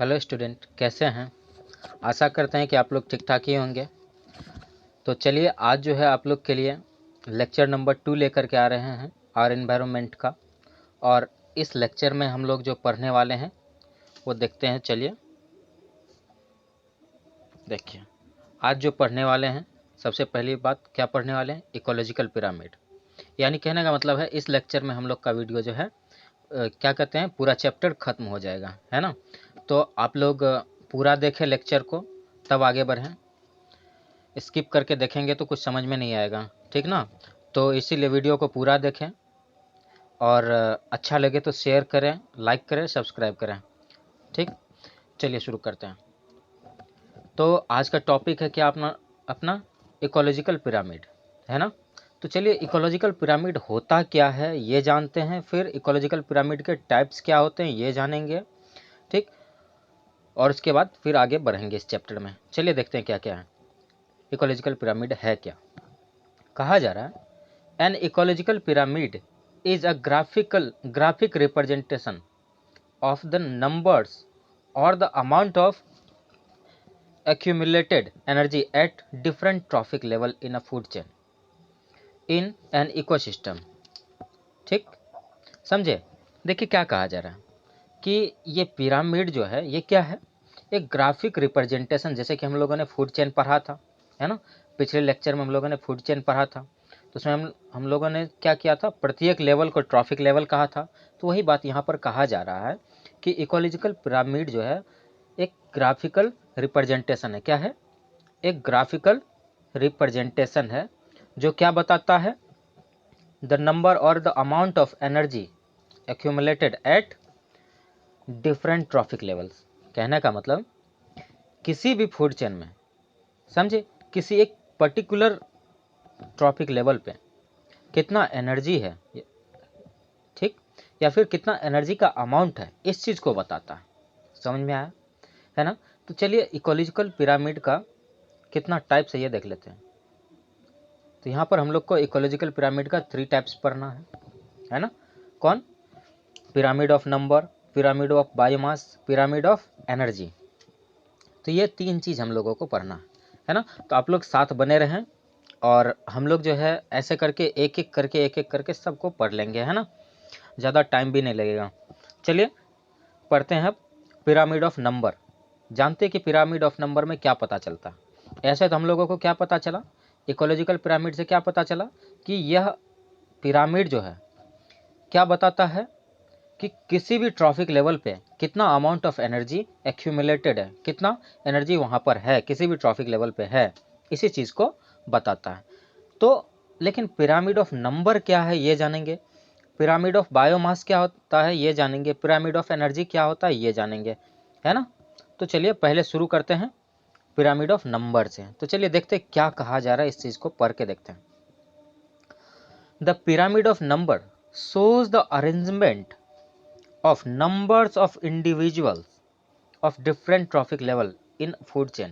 Hello student, कैसे हैं। आशा करते हैं कि आप लोग ठीक ठाक ही होंगे। तो चलिए आज जो है आप लोग के लिए लेक्चर नंबर 2 लेकर के आ रहे हैं आर एनवायरनमेंट का। और इस लेक्चर में हम लोग जो पढ़ने वाले हैं वो देखते हैं। चलिए देखिए, आज जो पढ़ने वाले हैं, सबसे पहली बात क्या पढ़ने वाले हैं, इकोलॉजिकल पिरामिड। यानी कहने का मतलब है इस लेक्चर में हम लोग का वीडियो जो है क्या कहते हैं, पूरा चैप्टर खत्म हो जाएगा, है ना। तो आप लोग पूरा देखें लेक्चर को, तब आगे बढ़ें। स्किप करके देखेंगे तो कुछ समझ में नहीं आएगा, ठीक ना। तो इसीलिए वीडियो को पूरा देखें और अच्छा लगे तो शेयर करें, लाइक करें, सब्सक्राइब करें, ठीक। चलिए शुरू करते हैं। तो आज का टॉपिक है क्या अपना अपना इकोलॉजिकल पिरामिड, है ना। तो चलिए इकोलॉजिकल पिरामिड होता क्या है ये जानते हैं, फिर इकोलॉजिकल पिरामिड के टाइप्स क्या होते हैं ये जानेंगे, ठीक। और उसके बाद फिर आगे बढ़ेंगे इस चैप्टर में। चलिए देखते हैं क्या क्या है। इकोलॉजिकल पिरामिड है क्या। कहा जा रहा है an ecological pyramid is a graphic representation of the numbers or the amount of accumulated energy at different trophic level in a food chain in an ecosystem, ठीक। समझे। देखिए क्या कहा जा रहा है कि ये पिरामिड जो है ये क्या है, एक ग्राफिक रिप्रेजेंटेशन। जैसे कि हम लोगों ने फूड चेन पढ़ा था, है ना। पिछले लेक्चर में हम लोगों ने फूड चेन पढ़ा था, तो उसमें हम लोगों ने क्या किया था, प्रत्येक लेवल को ट्रॉफिक लेवल कहा था। तो वही बात यहाँ पर कहा जा रहा है कि इकोलॉजिकल पिरामिड जो है एक ग्राफिकल रिप्रेजेंटेशन है। क्या है, एक ग्राफिकल रिप्रेजेंटेशन है जो क्या बताता है, द नंबर और the amount of energy accumulated at different trophic levels. कहने का मतलब किसी भी फूड चेन में, समझे, किसी एक पर्टिकुलर ट्रॉफिक लेवल पे कितना एनर्जी है, ठीक, या फिर कितना एनर्जी का अमाउंट है, इस चीज़ को बताता है। समझ में आया, है ना। तो चलिए इकोलॉजिकल पिरामिड का कितना टाइप्स है ये देख लेते हैं। तो यहाँ पर हम लोग को इकोलॉजिकल पिरामिड का 3 टाइप्स पढ़ना है ना। कौन, pyramid of number, pyramid of biomass, pyramid of energy. तो ये 3 चीज़ हम लोगों को पढ़ना है ना। तो आप लोग साथ बने रहें और हम लोग जो है ऐसे करके एक एक करके सबको पढ़ लेंगे, है ना। ज़्यादा टाइम भी नहीं लगेगा। चलिए पढ़ते हैं अब पिरामिड ऑफ नंबर। जानते हैं कि पिरामिड ऑफ नंबर में क्या पता चलता है। ऐसे तो हम लोगों को क्या पता चला, इकोलॉजिकल पिरामिड से क्या पता चला कि यह पिरामिड जो है क्या बताता है कि किसी भी ट्रॉफिक लेवल पे कितना अमाउंट ऑफ एनर्जी एक्यूमुलेटेड है, कितना एनर्जी वहाँ पर है, किसी भी ट्रॉफिक लेवल पे है, इसी चीज़ को बताता है। तो लेकिन पिरामिड ऑफ नंबर क्या है ये जानेंगे, पिरामिड ऑफ बायोमास क्या होता है ये जानेंगे, पिरामिड ऑफ एनर्जी क्या होता है ये जानेंगे, है ना। तो चलिए पहले शुरू करते हैं पिरामिड ऑफ नंबर से। तो चलिए देखते हैं क्या कहा जा रहा है, इस चीज़ को पढ़ के देखते हैं। The pyramid of number shows the arrangement of numbers of individuals of different trophic level in food chain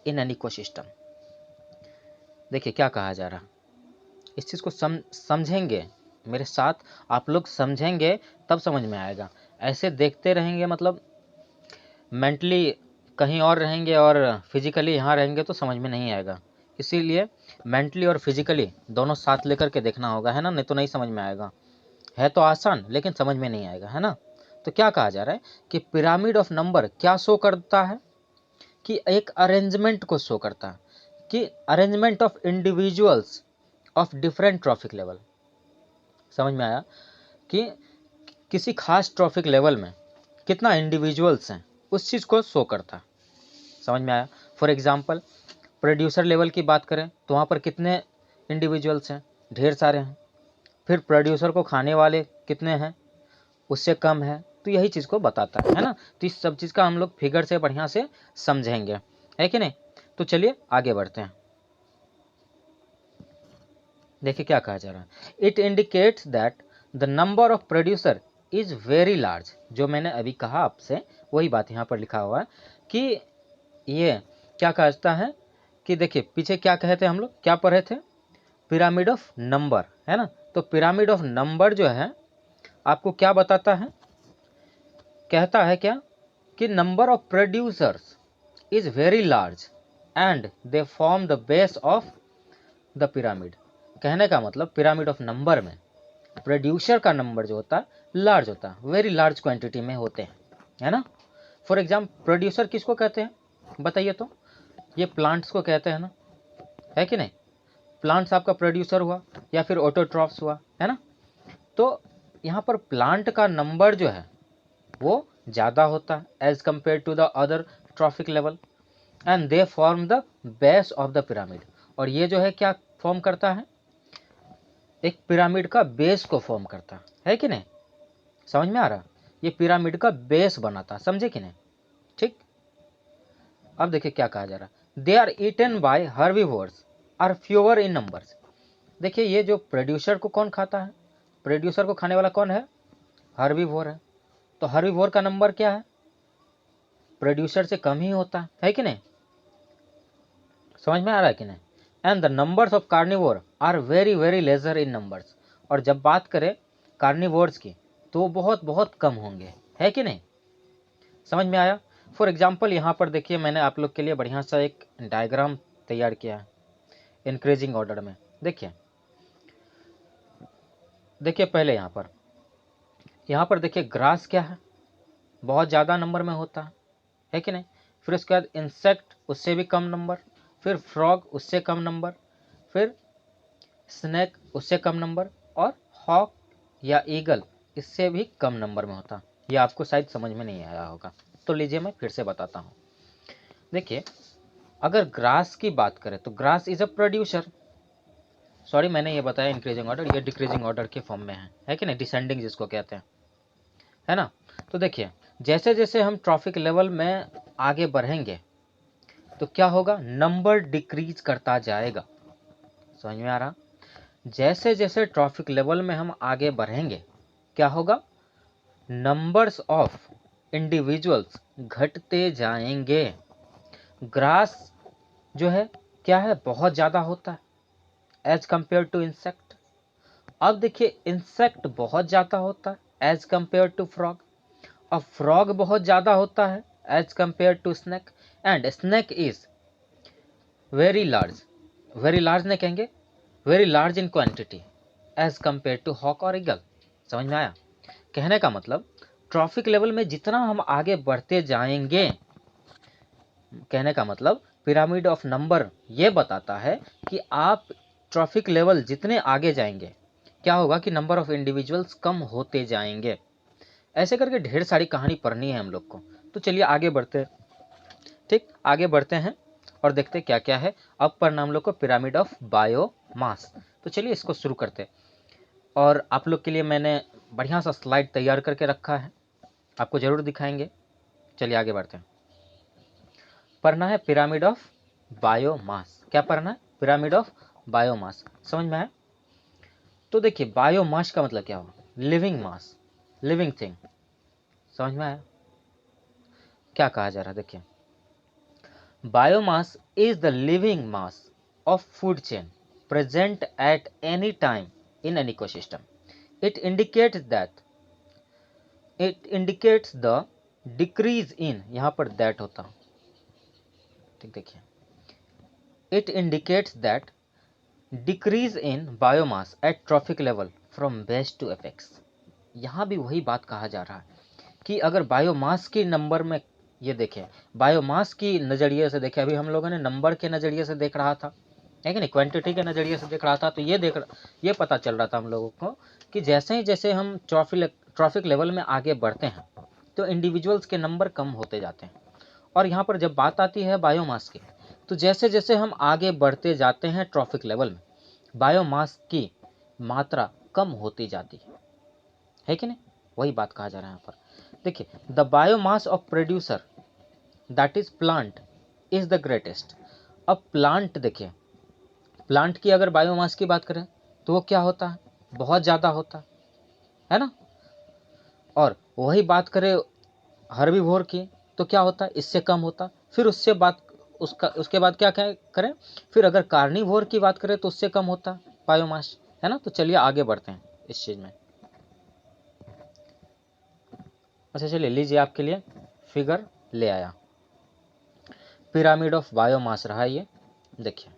in an ecosystem। देखिए क्या कहा जा रहा, इस चीज़ को समझेंगे मेरे साथ, आप लोग समझेंगे तब समझ में आएगा। ऐसे देखते रहेंगे मतलब मेंटली कहीं और रहेंगे और फिजिकली यहाँ रहेंगे तो समझ में नहीं आएगा। इसीलिए मेंटली और फिजिकली दोनों साथ लेकर के देखना होगा, है ना, नहीं तो नहीं समझ में आएगा। है तो आसान लेकिन समझ में नहीं आएगा, है ना। तो क्या कहा जा रहा है कि पिरामिड ऑफ नंबर क्या शो करता है, कि एक अरेंजमेंट को शो करता है, कि arrangement of individuals of different trophic level. समझ में आया कि किसी खास ट्रॉफिक लेवल में कितना इंडिविजुअल्स हैं, उस चीज़ को शो करता है। समझ में आया। फॉर एग्जांपल प्रोड्यूसर लेवल की बात करें तो वहाँ पर कितने इंडिविजुअल्स हैं, ढेर सारे हैं। फिर प्रोड्यूसर को खाने वाले कितने हैं, उससे कम है। तो यही चीज़ को बताता है ना। तो इस सब चीज़ का हम लोग फिगर से बढ़िया से समझेंगे, है कि नहीं। तो चलिए आगे बढ़ते हैं। देखिए क्या कहा जा रहा है, it indicates that the number of producer is very large. जो मैंने अभी कहा आपसे वही बात यहाँ पर लिखा हुआ है कि ये क्या कहता है कि देखिए पीछे क्या कहे थे हम लोग, क्या पढ़े थे, पिरामिड ऑफ नंबर, है ना। तो पिरामिड ऑफ नंबर जो है आपको क्या बताता है, कहता है क्या कि number of producers is very large and they form the base of the pyramid. कहने का मतलब पिरामिड ऑफ नंबर में प्रोड्यूसर का नंबर जो होता है लार्ज होता है, वेरी लार्ज क्वांटिटी में होते हैं, है ना। फॉर एग्जाम्पल प्रोड्यूसर किसको कहते हैं बताइए तो? ये प्लांट्स को कहते हैं ना, है कि नहीं? प्लांट्स आपका प्रोड्यूसर हुआ या फिर ऑटोट्रॉफ्स हुआ, है ना। तो यहाँ पर प्लांट का नंबर जो है वो ज़्यादा होता है as compare to the other trophic level and they form the base of the pyramid. और ये जो है क्या फॉर्म करता है? एक पिरामिड का बेस को फॉर्म करता है कि नहीं? समझ में आ रहा? ये पिरामिड का बेस बनाता, समझे कि नहीं? ठीक। अब देखिए क्या कहा जा रहा है, they are eaten by herbivores are fewer in numbers. देखिए ये जो प्रोड्यूसर को कौन खाता है? प्रोड्यूसर को खाने वाला कौन है? हर्बीवोर है। तो हर्बीवोर का नंबर क्या है? प्रोड्यूसर से कम ही होता है कि नहीं? समझ में आ रहा है कि नहीं? And the numbers of carnivore are very very lesser in numbers. और जब बात करें कार्निवोर्स की तो बहुत बहुत कम होंगे, है कि नहीं? समझ में आया? फॉर एग्जाम्पल यहाँ पर देखिए मैंने आप लोग के लिए बढ़िया सा एक डायग्राम तैयार किया है इंक्रीजिंग ऑर्डर में। देखिए देखिए पहले यहाँ पर देखिए ग्रास क्या है, बहुत ज़्यादा नंबर में होता है कि नहीं? फिर उसके बाद इंसेक्ट, उससे भी कम नंबर, फिर फ्रॉग उससे कम नंबर, फिर स्नेक उससे कम नंबर, और हॉक या ईगल इससे भी कम नंबर में होता। ये आपको शायद समझ में नहीं आया होगा, तो लीजिए मैं फिर से बताता हूँ। देखिए अगर ग्रास की बात करें तो grass is a producer, sorry मैंने ये बताया इंक्रीजिंग ऑर्डर, ये डिक्रीजिंग ऑर्डर के फॉर्म में है कि नहीं? डिसेंडिंग जिसको कहते हैं, है ना। तो देखिए जैसे जैसे हम ट्रॉफिक लेवल में आगे बढ़ेंगे तो क्या होगा? नंबर डिक्रीज करता जाएगा। समझ में आ रहा? जैसे जैसे ट्रॉफिक लेवल में हम आगे बढ़ेंगे क्या होगा? नंबर्स ऑफ इंडिविजुअल्स घटते जाएंगे। ग्रास जो है क्या है? बहुत ज़्यादा होता है एज कंपेयर टू इंसेक्ट। अब देखिए इंसेक्ट बहुत ज़्यादा होता है एज कंपेयर टू फ्रॉग, और फ्रॉग बहुत ज़्यादा होता है as compare to snake, and snake is very large, very large नहीं कहेंगे, very large in quantity as compare to hawk और ईगल। समझ में आया? कहने का मतलब ट्रॉफिक लेवल में जितना हम आगे बढ़ते जाएंगे, कहने का मतलब पिरामिड ऑफ नंबर ये बताता है कि आप ट्रॉफिक लेवल जितने आगे जाएंगे क्या होगा कि नंबर ऑफ इंडिविजुअल्स कम होते जाएंगे। ऐसे करके ढेर सारी कहानी पढ़नी है हम लोग को। तो चलिए आगे बढ़ते हैं। ठीक, आगे बढ़ते हैं और देखते क्या क्या है। अब पढ़ना हम लोग को पिरामिड ऑफ बायोमास। तो चलिए इसको शुरू करते हैं। और आप लोग के लिए मैंने बढ़िया सा स्लाइड तैयार करके रखा है, आपको जरूर दिखाएंगे। चलिए आगे बढ़ते हैं। पढ़ना है पिरामिड ऑफ बायोमास। क्या पढ़ना है? Pyramid of biomass. समझ में आया? तो देखिए बायोमास का मतलब क्या हुआ? लिविंग मास, लिविंग थिंग। समझ में आया क्या कहा जा रहा है? देखिए biomass is the living mass of food chain present at any time in an ecosystem. It indicates the decrease in, यहाँ पर that होता, ठीक देखिए, it indicates that decrease in biomass at trophic level from base to apex. यहाँ भी वही बात कहा जा रहा है कि अगर बायोमास के नंबर में ये देखें, बायोमास की नज़रिए से देखें, अभी हम लोगों ने नंबर के नज़रिए से देख रहा था, है कि नहीं? क्वांटिटी के नज़रिए से देख रहा था। तो ये पता चल रहा था हम लोगों को कि जैसे ही जैसे हम ट्रॉफिक लेवल में आगे बढ़ते हैं तो इंडिविजुअल्स के नंबर कम होते जाते हैं। और यहाँ पर जब बात आती है बायोमास की, तो जैसे जैसे हम आगे बढ़ते जाते हैं ट्रॉफिक लेवल में, बायोमास की मात्रा कम होती जाती है कि नहीं? वही बात कहा जा रहा है यहाँ पर। देखिए the biomass of producer that is plant is the greatest. अब प्लांट देखिए, प्लांट की अगर बायोमास की बात करें तो वो क्या होता है? बहुत ज़्यादा होता है ना। और वही बात करें हर्बीवोर की तो क्या होता है? इससे कम होता। फिर उसके बाद क्या करें? फिर अगर कार्निवोर की बात करें तो उससे कम होता बायोमास, है ना। तो चलिए आगे बढ़ते हैं इस चीज़ में। अच्छा चलिए लीजिए आपके लिए फिगर ले आया। पिरामिड ऑफ बायोमास रहा ये। देखिए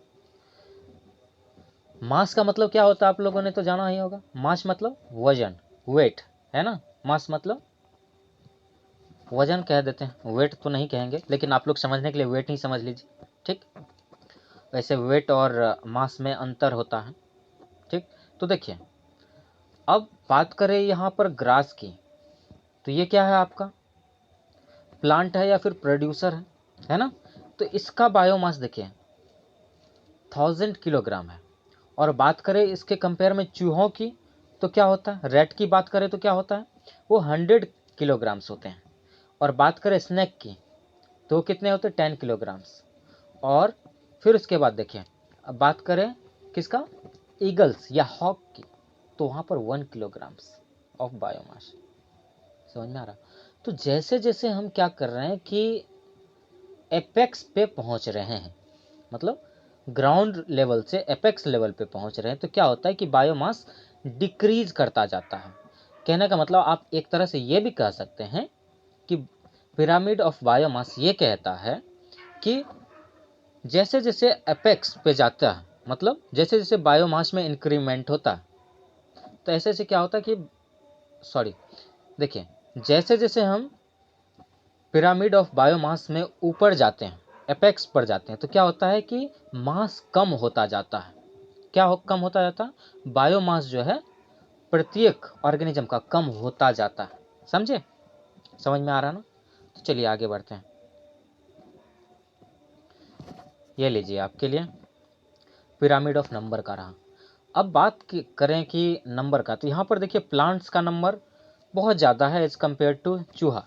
मास का मतलब क्या होता है आप लोगों ने तो जाना ही होगा। मास मतलब वजन, वेट, है ना। मास मतलब वजन कह देते हैं, वेट तो नहीं कहेंगे, लेकिन आप लोग समझने के लिए वेट ही समझ लीजिए, ठीक। वैसे वेट और मास में अंतर होता है, ठीक। तो देखिए अब बात करें यहाँ पर ग्रास की, तो ये क्या है आपका, प्लांट है या फिर प्रोड्यूसर है ना। तो इसका बायोमास देखिए 1000 किलोग्राम है। और बात करें इसके कंपेयर में चूहों की, तो क्या होता है, रेट की बात करें तो क्या होता है, वो 100 किलोग्राम्स होते हैं। और बात करें स्नेक की तो कितने होते हैं, 10 किलोग्राम्स। और फिर उसके बाद देखिए अब बात करें किसका, ईगल्स या हॉक की, तो वहाँ पर 1 किलोग्राम्स ऑफ बायोमास। समझ में आ रहा। तो जैसे जैसे हम क्या कर रहे हैं कि एपेक्स पे पहुंच रहे हैं, मतलब ग्राउंड लेवल से एपेक्स लेवल पे पहुंच रहे हैं, तो क्या होता है कि बायोमास डिक्रीज करता जाता है। कहने का मतलब आप एक तरह से ये भी कह सकते हैं कि पिरामिड ऑफ बायोमास ये कहता है कि जैसे जैसे एपेक्स पे जाता है, मतलब जैसे जैसे बायोमास में इंक्रीमेंट होता है, तो ऐसे ऐसे क्या होता है कि सॉरी देखिए जैसे जैसे हम पिरामिड ऑफ बायोमास में ऊपर जाते हैं, एपेक्स पर जाते हैं, तो क्या होता है कि मास कम होता जाता है। क्या कम होता जाता है, बायोमास जो है प्रत्येक ऑर्गेनिज्म का कम होता जाता है। समझे, समझ में आ रहा ना। तो चलिए आगे बढ़ते हैं। ये लीजिए आपके लिए पिरामिड ऑफ नंबर का रहा। अब बात करें कि नंबर का, तो यहाँ पर देखिए प्लांट्स का नंबर बहुत ज़्यादा है एज कम्पेयर टू चूहा।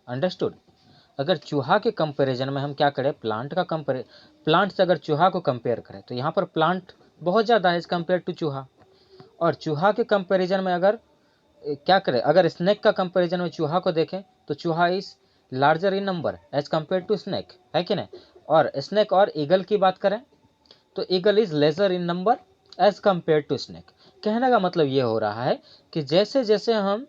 अंडरस्टूड। अगर चूहा के कंपैरिजन में हम क्या करें, प्लांट से अगर चूहा को कंपेयर करें तो यहाँ पर प्लांट बहुत ज़्यादा है एज कम्पेयर टू चूहा। और चूहा के कंपैरिजन में अगर क्या करें, अगर स्नेक का कंपैरिजन में चूहा को देखें तो चूहा is larger in number as compare to snake, है कि नहीं। और स्नेक और ईगल की बात करें तो eagle is lesser in number as compare to snake. कहने का मतलब ये हो रहा है कि जैसे जैसे हम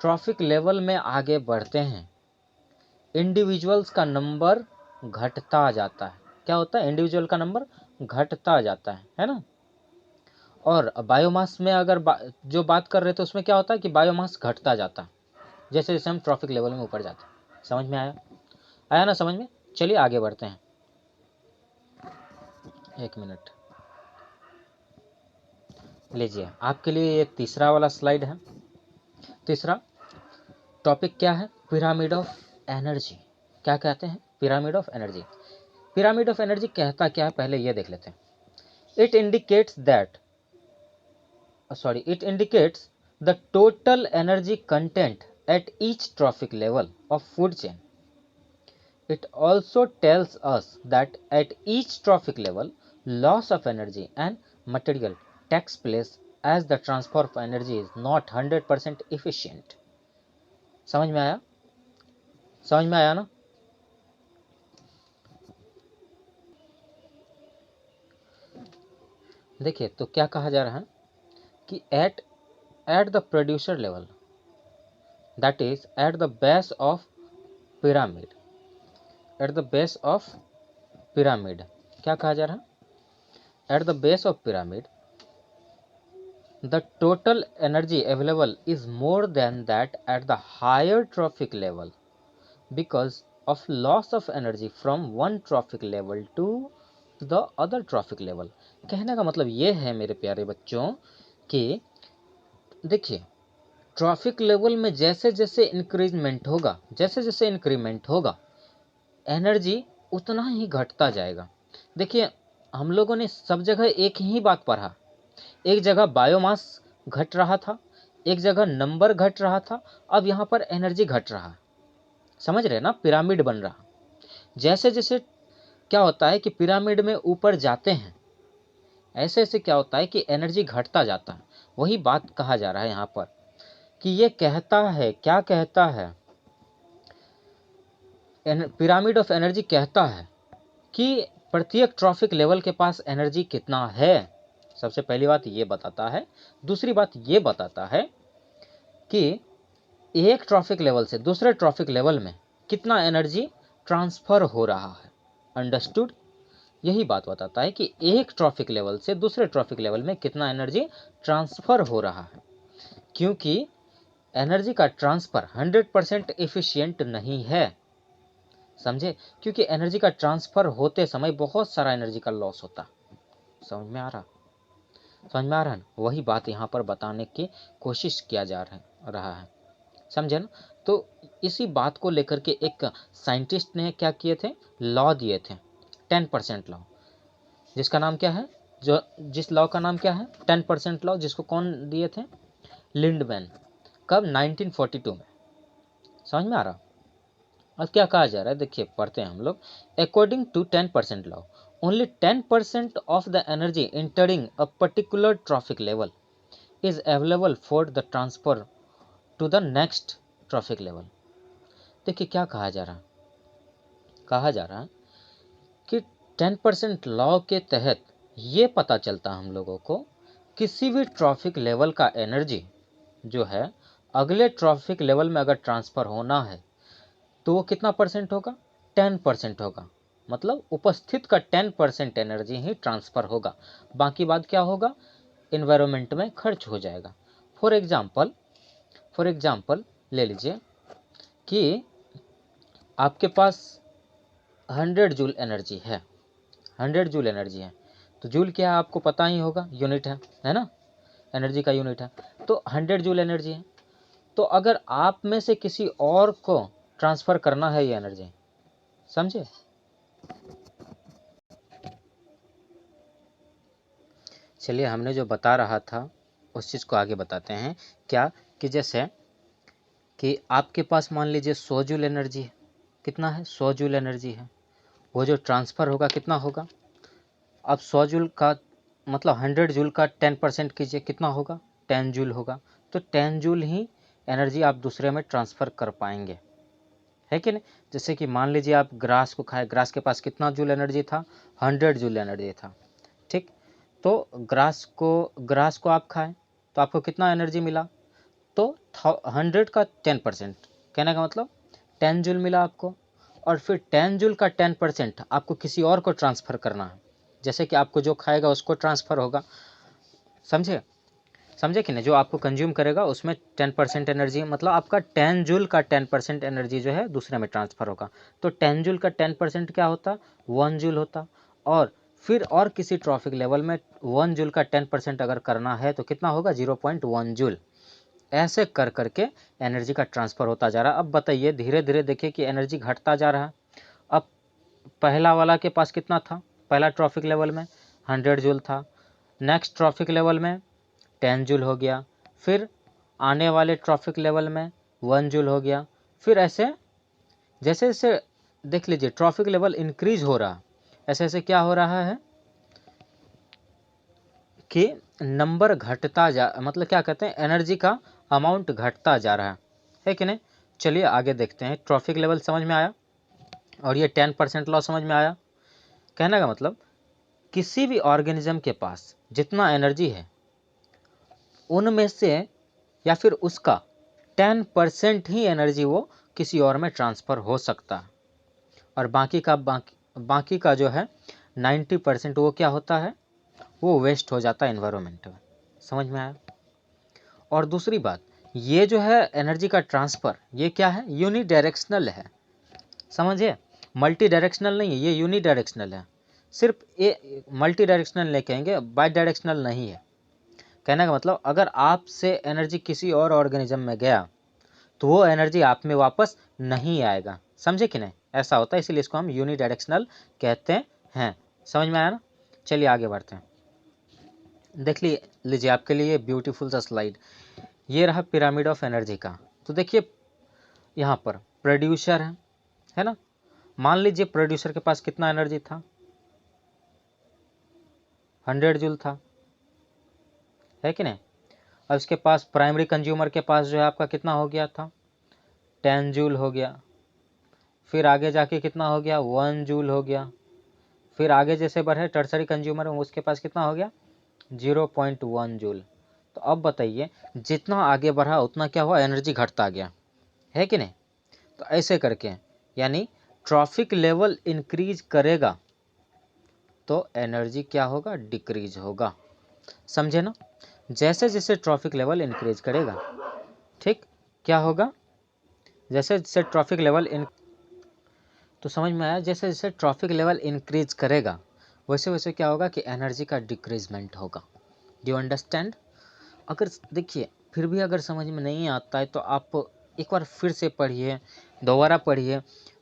ट्रॉफिक लेवल में आगे बढ़ते हैं इंडिविजुअल्स का नंबर घटता जाता है। क्या होता है, इंडिविजुअल का नंबर घटता जाता है ना। और बायोमास में अगर जो बात कर रहे थे उसमें क्या होता है कि बायोमास घटता जाता है जैसे जैसे हम ट्रॉफिक लेवल में ऊपर जाते हैं। समझ में आया, आया ना समझ में। चलिए आगे बढ़ते हैं, एक मिनट लीजिए आपके लिए ये तीसरा वाला स्लाइड है। तीसरा टॉपिक क्या है, पिरामिड ऑफ एनर्जी। क्या कहते हैं, pyramid of energy. Pyramid of energy कहता क्या है, पहले ये देख लेते हैं। It indicates the total energy content at each trophic level of food chain. It also tells us that at each trophic level loss of energy and material takes place as the transfer of energy is not 100% efficient. समझ में आया, समझ में आया ना। देखिए तो क्या कहा जा रहा है कि at the producer level, that is at the base of pyramid, at the base of pyramid, क्या कहा जा रहा है, at the base of pyramid the total energy available is more than that at the higher trophic level because of loss of energy from one trophic level to the other trophic level. कहने का मतलब ये है मेरे प्यारे बच्चों कि देखिए ट्रॉफिक लेवल में जैसे जैसे इंक्रीजमेंट होगा, जैसे जैसे इंक्रीमेंट होगा एनर्जी उतना ही घटता जाएगा। देखिए हम लोगों ने सब जगह एक ही बात पढ़ा, एक जगह बायोमास घट रहा था, एक जगह नंबर घट रहा था, अब यहाँ पर एनर्जी घट रहा। समझ रहे ना, पिरामिड बन रहा। जैसे जैसे क्या होता है कि पिरामिड में ऊपर जाते हैं ऐसे ऐसे क्या होता है कि एनर्जी घटता जाता है। वही बात कहा जा रहा है यहाँ पर कि ये कहता है, क्या कहता है, पिरामिड ऑफ एनर्जी कहता है कि प्रत्येक ट्रॉफिक लेवल के पास एनर्जी कितना है। सबसे पहली बात ये बताता है। दूसरी बात ये बताता है कि एक ट्रॉफिक लेवल से दूसरे ट्रॉफिक लेवल में कितना एनर्जी ट्रांसफर हो रहा है। अंडरस्टूड? यही बात बताता है कि एक ट्रॉफिक लेवल से दूसरे ट्रॉफिक लेवल में कितना एनर्जी ट्रांसफर हो रहा है, क्योंकि एनर्जी का ट्रांसफर 100% एफिशिएंट नहीं है। समझे? क्योंकि एनर्जी का ट्रांसफर होते समय बहुत सारा एनर्जी का लॉस होता। समझ में आ रहा? समझ में आ रहा है? वही बात यहाँ पर बताने की कोशिश किया जा रहा है। समझे ना? तो इसी बात को लेकर के एक साइंटिस्ट ने क्या किए थे, लॉ दिए थे, 10% लॉ, जिसका नाम क्या है, जो जिस लॉ का नाम क्या है, 10% लॉ, जिसको कौन दिए थे, लिंडमैन। कब? 1942 में। समझ में आ रहा? अब क्या कहा जा रहा है, देखिए पढ़ते हैं हम लोग। According to 10% law, only 10% of the energy entering a particular trophic level is available for the transfer to the next trophic level. देखिए क्या कहा जा रहा है, कहा जा रहा है कि 10% लॉ के तहत ये पता चलता हम लोगों को, किसी भी ट्रॉफिक लेवल का एनर्जी जो है अगले ट्रॉफिक लेवल में अगर ट्रांसफर होना है तो वो कितना परसेंट होगा, 10% होगा। मतलब उपस्थित का 10% एनर्जी ही ट्रांसफर होगा, बाकी बात क्या होगा, इन्वायरमेंट में खर्च हो जाएगा। फॉर एग्जाम्पल ले लीजिए कि आपके पास 100 जूल एनर्जी है, 100 जूल एनर्जी है, तो जूल क्या है आपको पता ही होगा, यूनिट है ना, एनर्जी का यूनिट है। तो 100 जूल एनर्जी है, तो अगर आप में से किसी और को ट्रांसफर करना है ये एनर्जी, समझे? चलिए हमने जो बता रहा था उस चीज़ को आगे बताते हैं। क्या कि जैसे कि आपके पास मान लीजिए 100 जूल एनर्जी है, कितना है, 100 जूल एनर्जी है, वो जो ट्रांसफ़र होगा कितना होगा, अब 100 जूल का मतलब 100 जूल का 10% कीजिए, कितना होगा, 10 जूल होगा। तो 10 जूल ही एनर्जी आप दूसरे में ट्रांसफ़र कर पाएंगे, है कि नहीं? जैसे कि मान लीजिए आप ग्रास को खाए, ग्रास के पास कितना जूल एनर्जी था, 100 जूल एनर्जी था, ठीक। तो ग्रास को आप खाएं तो आपको कितना एनर्जी मिला, तो 100 का 10%, कहने का मतलब 10 जूल मिला आपको। और फिर 10 जूल का 10% आपको किसी और को ट्रांसफ़र करना है, जैसे कि आपको जो खाएगा उसको ट्रांसफ़र होगा, समझे? समझे कि नहीं? जो आपको कंज्यूम करेगा उसमें 10% एनर्जी, मतलब आपका 10 जूल का 10% एनर्जी जो है दूसरे में ट्रांसफ़र होगा। तो 10 जूल का 10% क्या होता, 1 जूल होता। और फिर और किसी ट्रॉफिक लेवल में 1 जूल का 10% अगर करना है तो कितना होगा, 0.1 जूल। ऐसे कर करके एनर्जी का ट्रांसफ़र होता जा रहा है। अब बताइए, धीरे धीरे देखिए कि एनर्जी घटता जा रहा है। अब पहला वाला के पास कितना था, पहला ट्रॉफिक लेवल में 100 जूल था, नेक्स्ट ट्रॉफिक लेवल में 10 जूल हो गया, फिर आने वाले ट्रॉफिक लेवल में 1 जूल हो गया। फिर ऐसे जैसे जैसे देख लीजिए ट्रॉफिक लेवल इंक्रीज हो रहा, ऐसे ऐसे क्या हो रहा है कि नंबर घटता मतलब क्या कहते हैं, एनर्जी का अमाउंट घटता जा रहा है कि नहीं? चलिए आगे देखते हैं। ट्रॉफिक लेवल समझ में आया और ये 10% लॉ समझ में आया। कहने का मतलब किसी भी ऑर्गेनिज्म के पास जितना एनर्जी है उनमें से या फिर उसका 10% ही एनर्जी वो किसी और में ट्रांसफ़र हो सकता है, और बाकी का जो है 90% वो क्या होता है, वो वेस्ट हो जाता है एनवायरनमेंट में। समझ में आया? और दूसरी बात, ये जो है एनर्जी का ट्रांसफ़र, ये क्या है, यूनी डायरेक्शनल है, समझिए, मल्टी डायरेक्शनल नहीं है, ये यूनी डायरेक्शनल है। सिर्फ ये मल्टी डायरेक्शनल नहीं कहेंगे, बाई डायरेक्शनल नहीं है। कहने का मतलब अगर आपसे एनर्जी किसी और ऑर्गेनिज्म में गया तो वो एनर्जी आप में वापस नहीं आएगा, समझे कि नहीं? ऐसा होता है, इसीलिए इसको हम यूनी डायरेक्शनल कहते हैं। समझ में आया ना? चलिए आगे बढ़ते हैं। देख लीजिए आपके लिए ब्यूटीफुल सा स्लाइड, ये रहा पिरामिड ऑफ एनर्जी का। तो देखिए यहाँ पर प्रोड्यूसर है ना, मान लीजिए प्रोड्यूसर के पास कितना एनर्जी था, 100 जूल था, है कि नहीं? अब इसके पास प्राइमरी कंज्यूमर के पास जो है आपका कितना हो गया था, 10 जूल हो गया। फिर आगे जाके कितना हो गया, 1 जूल हो गया। फिर आगे जैसे बढ़े टर्सरी कंज्यूमर उसके पास कितना हो गया, 0.1 जूल। तो अब बताइए जितना आगे बढ़ा उतना क्या हुआ, एनर्जी घटता गया, है कि नहीं? तो ऐसे करके यानी ट्रॉफिक लेवल इंक्रीज करेगा तो एनर्जी क्या होगा, डिक्रीज होगा। समझे ना, जैसे जैसे ट्रॉफिक लेवल इंक्रीज करेगा, ठीक, क्या होगा, जैसे जैसे ट्रॉफिक लेवल तो समझ में आया, जैसे जैसे ट्रॉफिक लेवल इंक्रीज करेगा वैसे वैसे क्या होगा कि एनर्जी का डिक्रीजमेंट होगा। Do you understand? अगर देखिए फिर भी अगर समझ में नहीं आता है तो आप एक बार फिर से पढ़िए, दोबारा पढ़िए,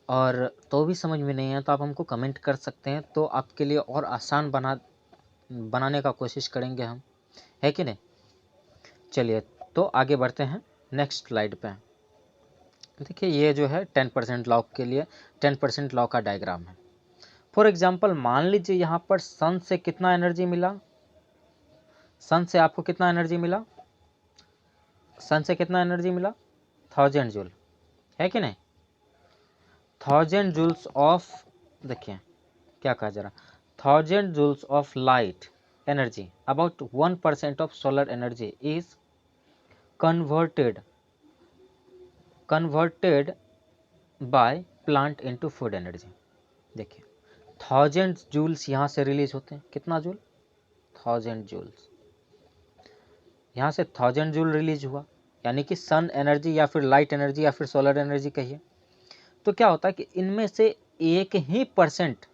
और तो भी समझ में नहीं है तो आप हमको कमेंट कर सकते हैं, तो आपके लिए और आसान बनाने का कोशिश करेंगे हम, है कि नहीं। चलिए तो आगे बढ़ते हैं नेक्स्ट स्लाइड पे। देखिए ये जो है 10% लॉ के लिए 10% लॉ का डायग्राम है। फॉर एग्जाम्पल मान लीजिए यहाँ पर सन से कितना एनर्जी मिला, सन से आपको कितना एनर्जी मिला, सन से कितना एनर्जी मिला, 1000 जूल, है कि नहीं। 1000 जूल्स ऑफ, देखिए क्या कहा जा रहा, 1000 joules of light energy about 1% of solar energy is converted by plant into food energy. देखिए 1000 जूल्स यहाँ से रिलीज होते हैं, कितना जूल, 1000 जूल्स, यहाँ से 1000 जूल रिलीज हुआ, यानी कि सन एनर्जी या फिर लाइट एनर्जी या फिर सोलर एनर्जी कहिए। तो क्या होता है कि इनमें से 1%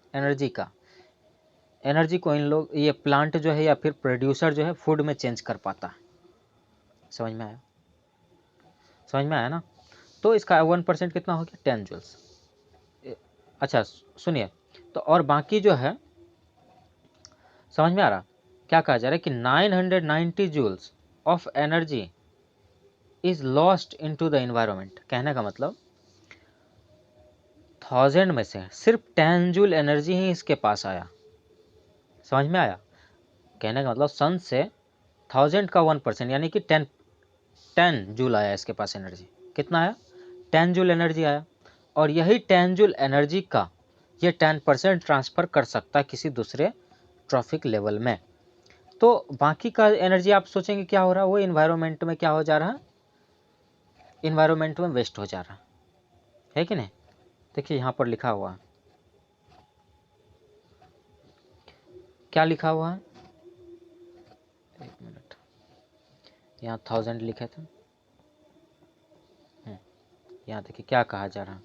एनर्जी को इन लोग, ये प्लांट जो है या फिर प्रोड्यूसर जो है फूड में चेंज कर पाता है। समझ में आया, समझ में आया ना। तो इसका 1% कितना हो गया, 10 जूल्स। अच्छा सुनिए, तो और बाकी जो है समझ में आ रहा, क्या कहा जा रहा है कि 990 joules of energy is lost into the environment. कहने का मतलब 1000 में से सिर्फ 10 जूल एनर्जी ही इसके पास आया। समझ में आया, कहने का मतलब सन से 1000 का 1% यानी कि 10 जूल आया इसके पास एनर्जी। कितना आया, 10 जूल एनर्जी आया, और यही 10 जूल एनर्जी का ये 10% ट्रांसफ़र कर सकता है किसी दूसरे ट्रॉफिक लेवल में। तो बाकी का एनर्जी आप सोचेंगे क्या हो रहा है, वो इन्वायरमेंट में क्या हो जा रहा है, इन्वायरमेंट में वेस्ट हो जा रहा है कि नहीं। देखिए यहाँ पर लिखा हुआ है, क्या लिखा हुआ है, एक मिनट, यहाँ 1000 लिखे थे, यहाँ देखिए क्या कहा जा रहा है,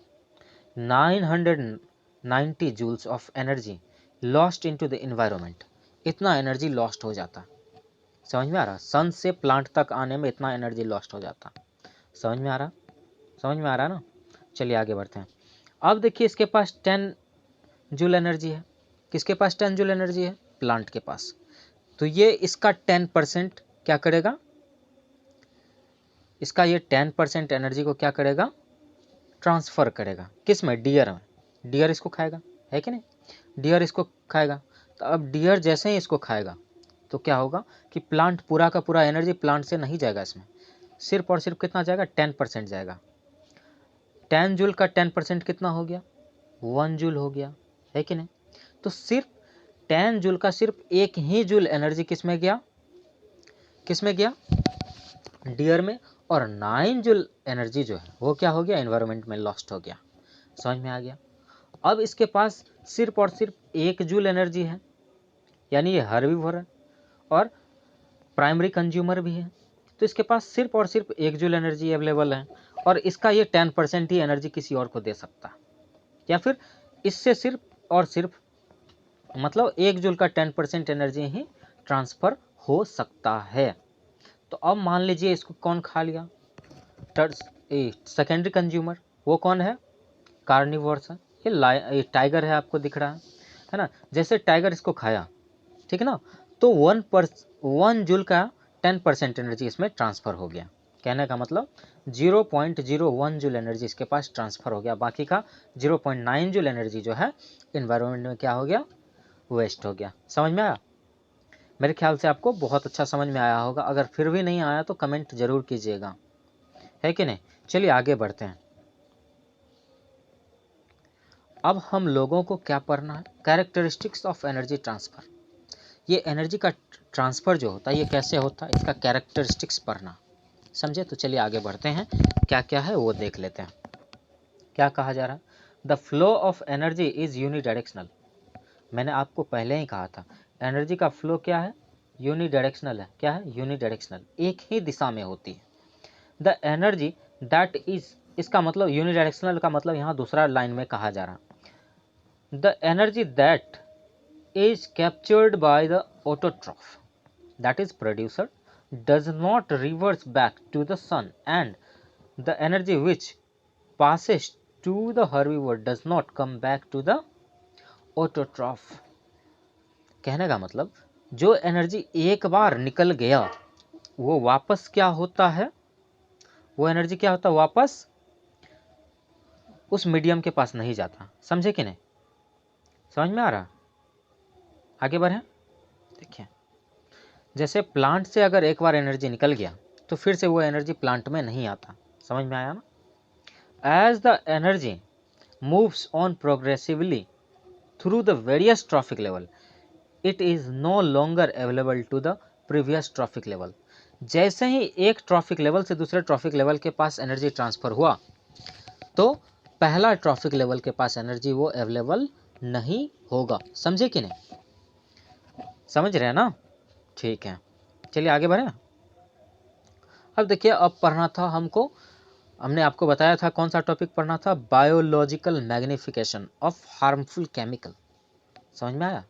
990 joules of energy lost into the environment. इतना एनर्जी लॉस्ट हो जाता, समझ में आ रहा, सन से प्लांट तक आने में इतना एनर्जी लॉस्ट हो जाता। समझ में आ रहा, समझ में आ रहा ना। चलिए आगे बढ़ते हैं। अब देखिए इसके पास 10 जूल एनर्जी है, किसके पास 10 जूल एनर्जी है, प्लांट के पास। तो ये इसका 10% क्या करेगा, इसका ये 10% एनर्जी को क्या करेगा, ट्रांसफ़र करेगा, किस में, डियर में। डियर इसको खाएगा, है कि नहीं, डियर इसको खाएगा। तो अब डियर जैसे ही इसको खाएगा तो क्या होगा कि प्लांट पूरा का पूरा एनर्जी प्लांट से नहीं जाएगा, इसमें सिर्फ और सिर्फ कितना जाएगा, 10% जाएगा। 10 जूल का 10% कितना हो गया, 1 जूल हो गया, है कि नहीं। तो सिर्फ 10 जूल का सिर्फ एक ही जूल एनर्जी किस में गया, किस में गया, डियर में, और 9 जूल एनर्जी जो है वो क्या हो गया, एनवायरनमेंट में लॉस्ट हो गया। समझ में आ गया। अब इसके पास सिर्फ और सिर्फ 1 जूल एनर्जी है, यानी ये हर्बीवोर है और प्राइमरी कंज्यूमर भी है। तो इसके पास सिर्फ और सिर्फ 1 जूल एनर्जी अवेलेबल है, और इसका ये 10% ही एनर्जी किसी और को दे सकता है, या फिर इससे सिर्फ और सिर्फ मतलब 1 जूल का 10% एनर्जी ही ट्रांसफ़र हो सकता है। तो अब मान लीजिए इसको कौन खा लिया, सेकेंडरी कंज्यूमर, वो कौन है, कार्निवोर्स है, ये टाइगर है, आपको दिख रहा है ना। जैसे टाइगर इसको खाया, ठीक है ना, तो 1 जूल का 10% एनर्जी इसमें ट्रांसफ़र हो गया। कहने का मतलब 0.01 जूल एनर्जी इसके पास ट्रांसफ़र हो गया, बाकी का 0.9 जूल एनर्जी जो है इन्वायरमेंट में क्या हो गया, वेस्ट हो गया। समझ में आया, मेरे ख्याल से आपको बहुत अच्छा समझ में आया होगा। अगर फिर भी नहीं आया तो कमेंट जरूर कीजिएगा, है कि नहीं। चलिए आगे बढ़ते हैं। अब हम लोगों को क्या पढ़ना है, कैरेक्टरिस्टिक्स ऑफ एनर्जी ट्रांसफ़र। ये एनर्जी का ट्रांसफ़र जो होता है ये कैसे होता है, इसका कैरेक्टरिस्टिक्स पढ़ना, समझे। तो चलिए आगे बढ़ते हैं, क्या क्या है वो देख लेते हैं। क्या कहा जा रहा है, the flow of energy is unidirectional. मैंने आपको पहले ही कहा था एनर्जी का फ्लो क्या है, यूनिडायरेक्शनल है। क्या है, यूनिडायरेक्शनल, एक ही दिशा में होती है। द एनर्जी दैट इज, इसका मतलब यूनिडायरेक्शनल का मतलब यहाँ दूसरा लाइन में कहा जा रहा, the energy that is captured by the autotroph, that is producer, does not reverse back to the sun, and the energy which passes to the herbivore does not come back to the autotroph। कहने का मतलब जो energy एक बार निकल गया वो वापस क्या होता है, वो एनर्जी क्या होता है, वापस उस मीडियम के पास नहीं जाता। समझे कि नहीं, समझ में आ रहा, आगे बढ़े। देखिए जैसे प्लांट से अगर एक बार एनर्जी निकल गया तो फिर से वो एनर्जी प्लांट में नहीं आता। समझ में आया ना। As the energy moves on progressively through the various trophic level, it is no longer available to the previous trophic level. जैसे ही एक ट्रॉफिक लेवल से दूसरे ट्रॉफिक लेवल के पास एनर्जी ट्रांसफर हुआ तो पहला ट्रॉफिक लेवल के पास एनर्जी वो अवेलेबल नहीं होगा। समझे कि नहीं, समझ रहे हैं ना, ठीक है। चलिए आगे बढ़े। अब देखिए अब पढ़ना था हमको, हमने आपको बताया था कौन सा टॉपिक पढ़ना था, biological magnification of harmful chemical. समझ में आया।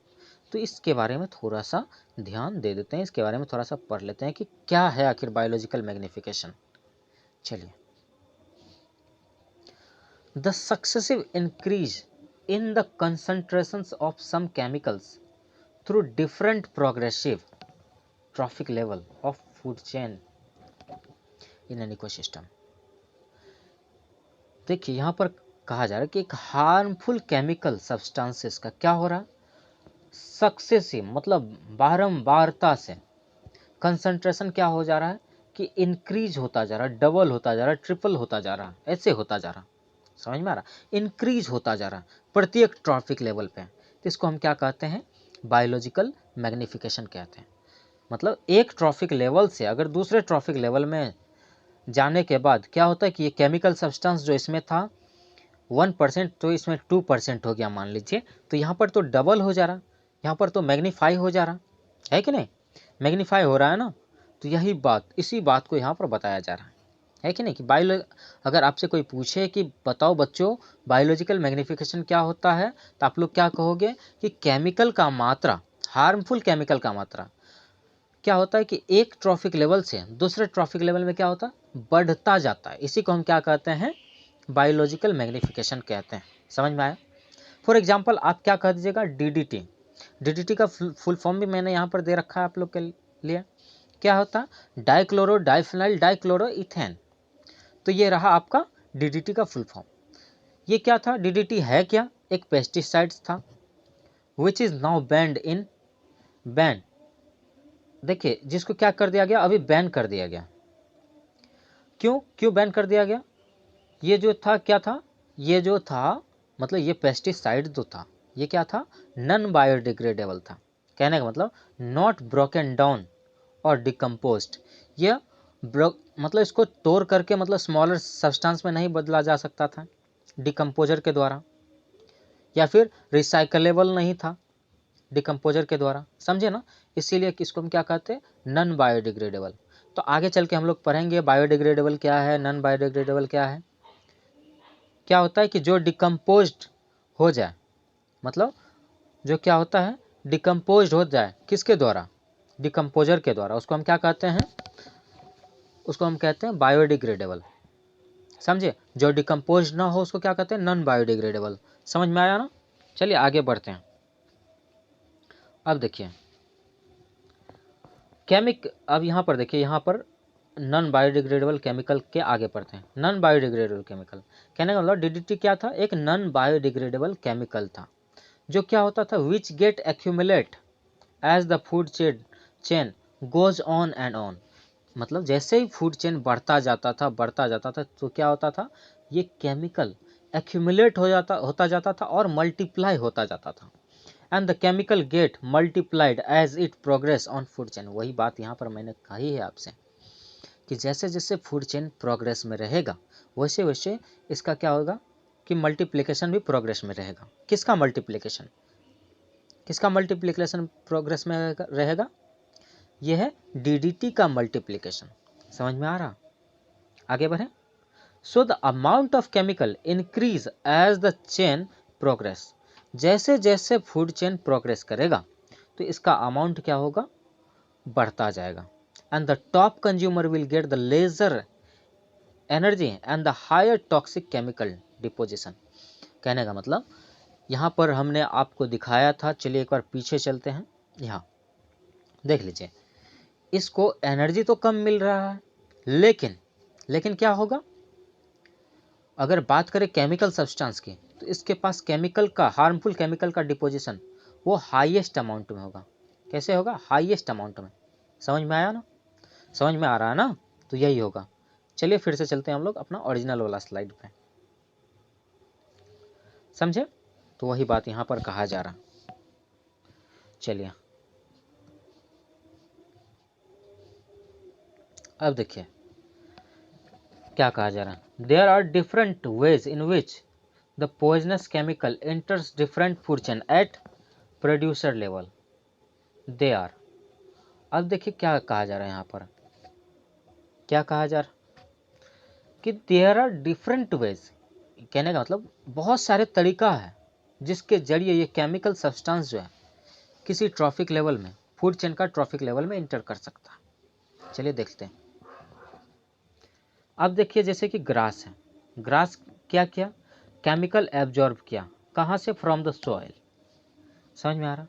तो इसके बारे में थोड़ा सा ध्यान दे देते हैं, इसके बारे में थोड़ा सा पढ़ लेते हैं कि क्या है आखिर बायोलॉजिकल मैग्निफिकेशन। चलिए, the successive increase in the concentrations of some chemicals through different progressive trophic level of food chain in an ecosystem. देखिए यहाँ पर कहा जा रहा है कि एक हार्मफुल केमिकल सब्सटेंसेस का क्या हो रहा है, सक्सेसिव मतलब बारंबारता से, कंसंट्रेशन क्या हो जा रहा है कि इंक्रीज होता जा रहा है, डबल होता जा रहा है, ट्रिपल होता जा रहा है, ऐसे होता जा रहा। समझ में आ रहा, इंक्रीज होता जा रहा प्रत्येक ट्रॉफिक लेवल पे। तो इसको हम क्या कहते हैं, बायोलॉजिकल मैग्निफिकेशन कहते हैं। मतलब एक ट्रॉफिक लेवल से अगर दूसरे ट्रॉफिक लेवल में जाने के बाद क्या होता है कि ये केमिकल सब्सटेंस जो इसमें था 1% तो इसमें 2% हो गया मान लीजिए, तो यहाँ पर तो डबल हो जा रहा, यहाँ पर तो मैग्नीफाई हो जा रहा है कि नहीं, मैग्नीफाई हो रहा है ना। तो यही बात, इसी बात को यहाँ पर बताया जा रहा है कि नहीं, कि अगर आपसे कोई पूछे कि बताओ बच्चों बायोलॉजिकल मैग्निफिकेशन क्या होता है, तो आप लोग क्या कहोगे कि केमिकल का मात्रा, हार्मफुल केमिकल का मात्रा क्या होता है कि एक ट्रॉफिक लेवल से दूसरे ट्रॉफिक लेवल में क्या होता है, बढ़ता जाता है। इसी को हम क्या कहते हैं, बायोलॉजिकल मैग्निफिकेशन कहते हैं। समझ में आया। फॉर एग्जांपल आप क्या कह दीजिएगा, डीडीटी। डीडीटी का फुल फॉर्म भी मैंने यहाँ पर दे रखा है आप लोग के लिए। क्या होता है, डाइक्लोरो डाइफिनाइल डाइक्लोरो इथेन। तो ये रहा आपका डीडीटी का फुल फॉर्म। ये क्या था, डीडीटी है क्या, एक पेस्टिसाइड्स था which is now band in ban. देखिए जिसको क्या कर दिया गया, अभी बैन कर दिया गया। क्यों बैन कर दिया गया, ये जो था क्या था, ये जो था मतलब ये पेस्टिसाइड जो था ये क्या था, नॉन बायोडिग्रेडेबल था। कहने का मतलब नॉट ब्रोकन डाउन और डिकम्पोज्ड। ये मतलब इसको तोड़ करके मतलब स्मॉलर सब्सटेंस में नहीं बदला जा सकता था डिकम्पोजर के द्वारा, या फिर रिसाइकलेबल नहीं था डिकम्पोजर के द्वारा। समझे ना, इसीलिए इसको हम क्या कहते हैं, नॉन बायोडिग्रेडेबल। तो आगे चल के हम लोग पढ़ेंगे बायोडिग्रेडेबल क्या है, नॉन बायोडिग्रेडेबल क्या है। क्या होता है कि जो डिकम्पोज्ड हो जाए, मतलब जो क्या होता है, डिकम्पोज्ड हो जाए, किसके द्वारा, डिकम्पोजर के द्वारा, उसको हम क्या कहते हैं, उसको हम कहते हैं बायोडिग्रेडेबल। समझे, जो डिकम्पोज ना हो उसको क्या कहते हैं, नॉन बायोडिग्रेडेबल। समझ में आया ना। चलिए आगे बढ़ते हैं। अब देखिए अब यहाँ पर देखिए, यहाँ पर नॉन बायोडिग्रेडेबल केमिकल के आगे पढ़ते हैं। नॉन बायोडिग्रेडेबल केमिकल कहने का मतलब डीडीटी क्या था, एक नॉन बायोडिग्रेडेबल केमिकल था जो क्या होता था, which get accumulate as the food chain goes on and on. मतलब जैसे ही फूड चेन बढ़ता जाता था तो क्या होता था, ये केमिकल एक्यूमुलेट होता जाता था और मल्टीप्लाई होता जाता था। And the chemical get multiplied as it progress on food chain. वही बात यहाँ पर मैंने कही है आपसे कि जैसे जैसे फूड चेन प्रोग्रेस में रहेगा वैसे वैसे इसका क्या होगा, कि मल्टीप्लिकेशन भी प्रोग्रेस में रहेगा। किसका मल्टीप्लिकेशन प्रोग्रेस में रहेगा? यह है DDT का मल्टीप्लिकेशन। समझ में आ रहा? आगे बढ़े। So the amount of chemical increase as the chain progress. जैसे जैसे फूड चेन प्रोग्रेस करेगा तो इसका अमाउंट क्या होगा? बढ़ता जाएगा। And the top consumer will get the lesser energy and the higher toxic chemical deposition. कहने का मतलब यहाँ पर हमने आपको दिखाया था, चलिए एक बार पीछे चलते हैं। यहाँ देख लीजिए, इसको एनर्जी तो कम मिल रहा है, लेकिन क्या होगा? अगर बात करें केमिकल सब्सटेंस की, तो इसके पास केमिकल का, हार्मफुल केमिकल का डिपोजिशन वो हाईएस्ट अमाउंट में होगा। कैसे होगा? हाईएस्ट अमाउंट में। समझ में आया ना? समझ में आ रहा है ना? तो यही होगा। चलिए फिर से चलते हैं हम लोग अपना ओरिजिनल वाला स्लाइड पे। समझे? तो वही बात यहाँ पर कहा जा रहा। चलिए अब देखिए क्या कहा जा रहा है। There are different ways in which the poisonous chemical enters different food chain at producer level. They are, अब देखिए क्या कहा जा रहा है यहाँ पर। क्या कहा जा रहा कि देयर आर डिफरेंट वेज। कहने का मतलब बहुत सारे तरीका है जिसके जरिए ये केमिकल सब्सटेंस जो है किसी ट्रॉफिक लेवल में, फूड चेन का ट्रॉफिक लेवल में इंटर कर सकता है। चलिए देखते हैं। अब देखिए जैसे कि ग्रास है, ग्रास क्या किया? केमिकल एब्जॉर्ब किया। कहाँ से? From the soil. समझ में आ रहा?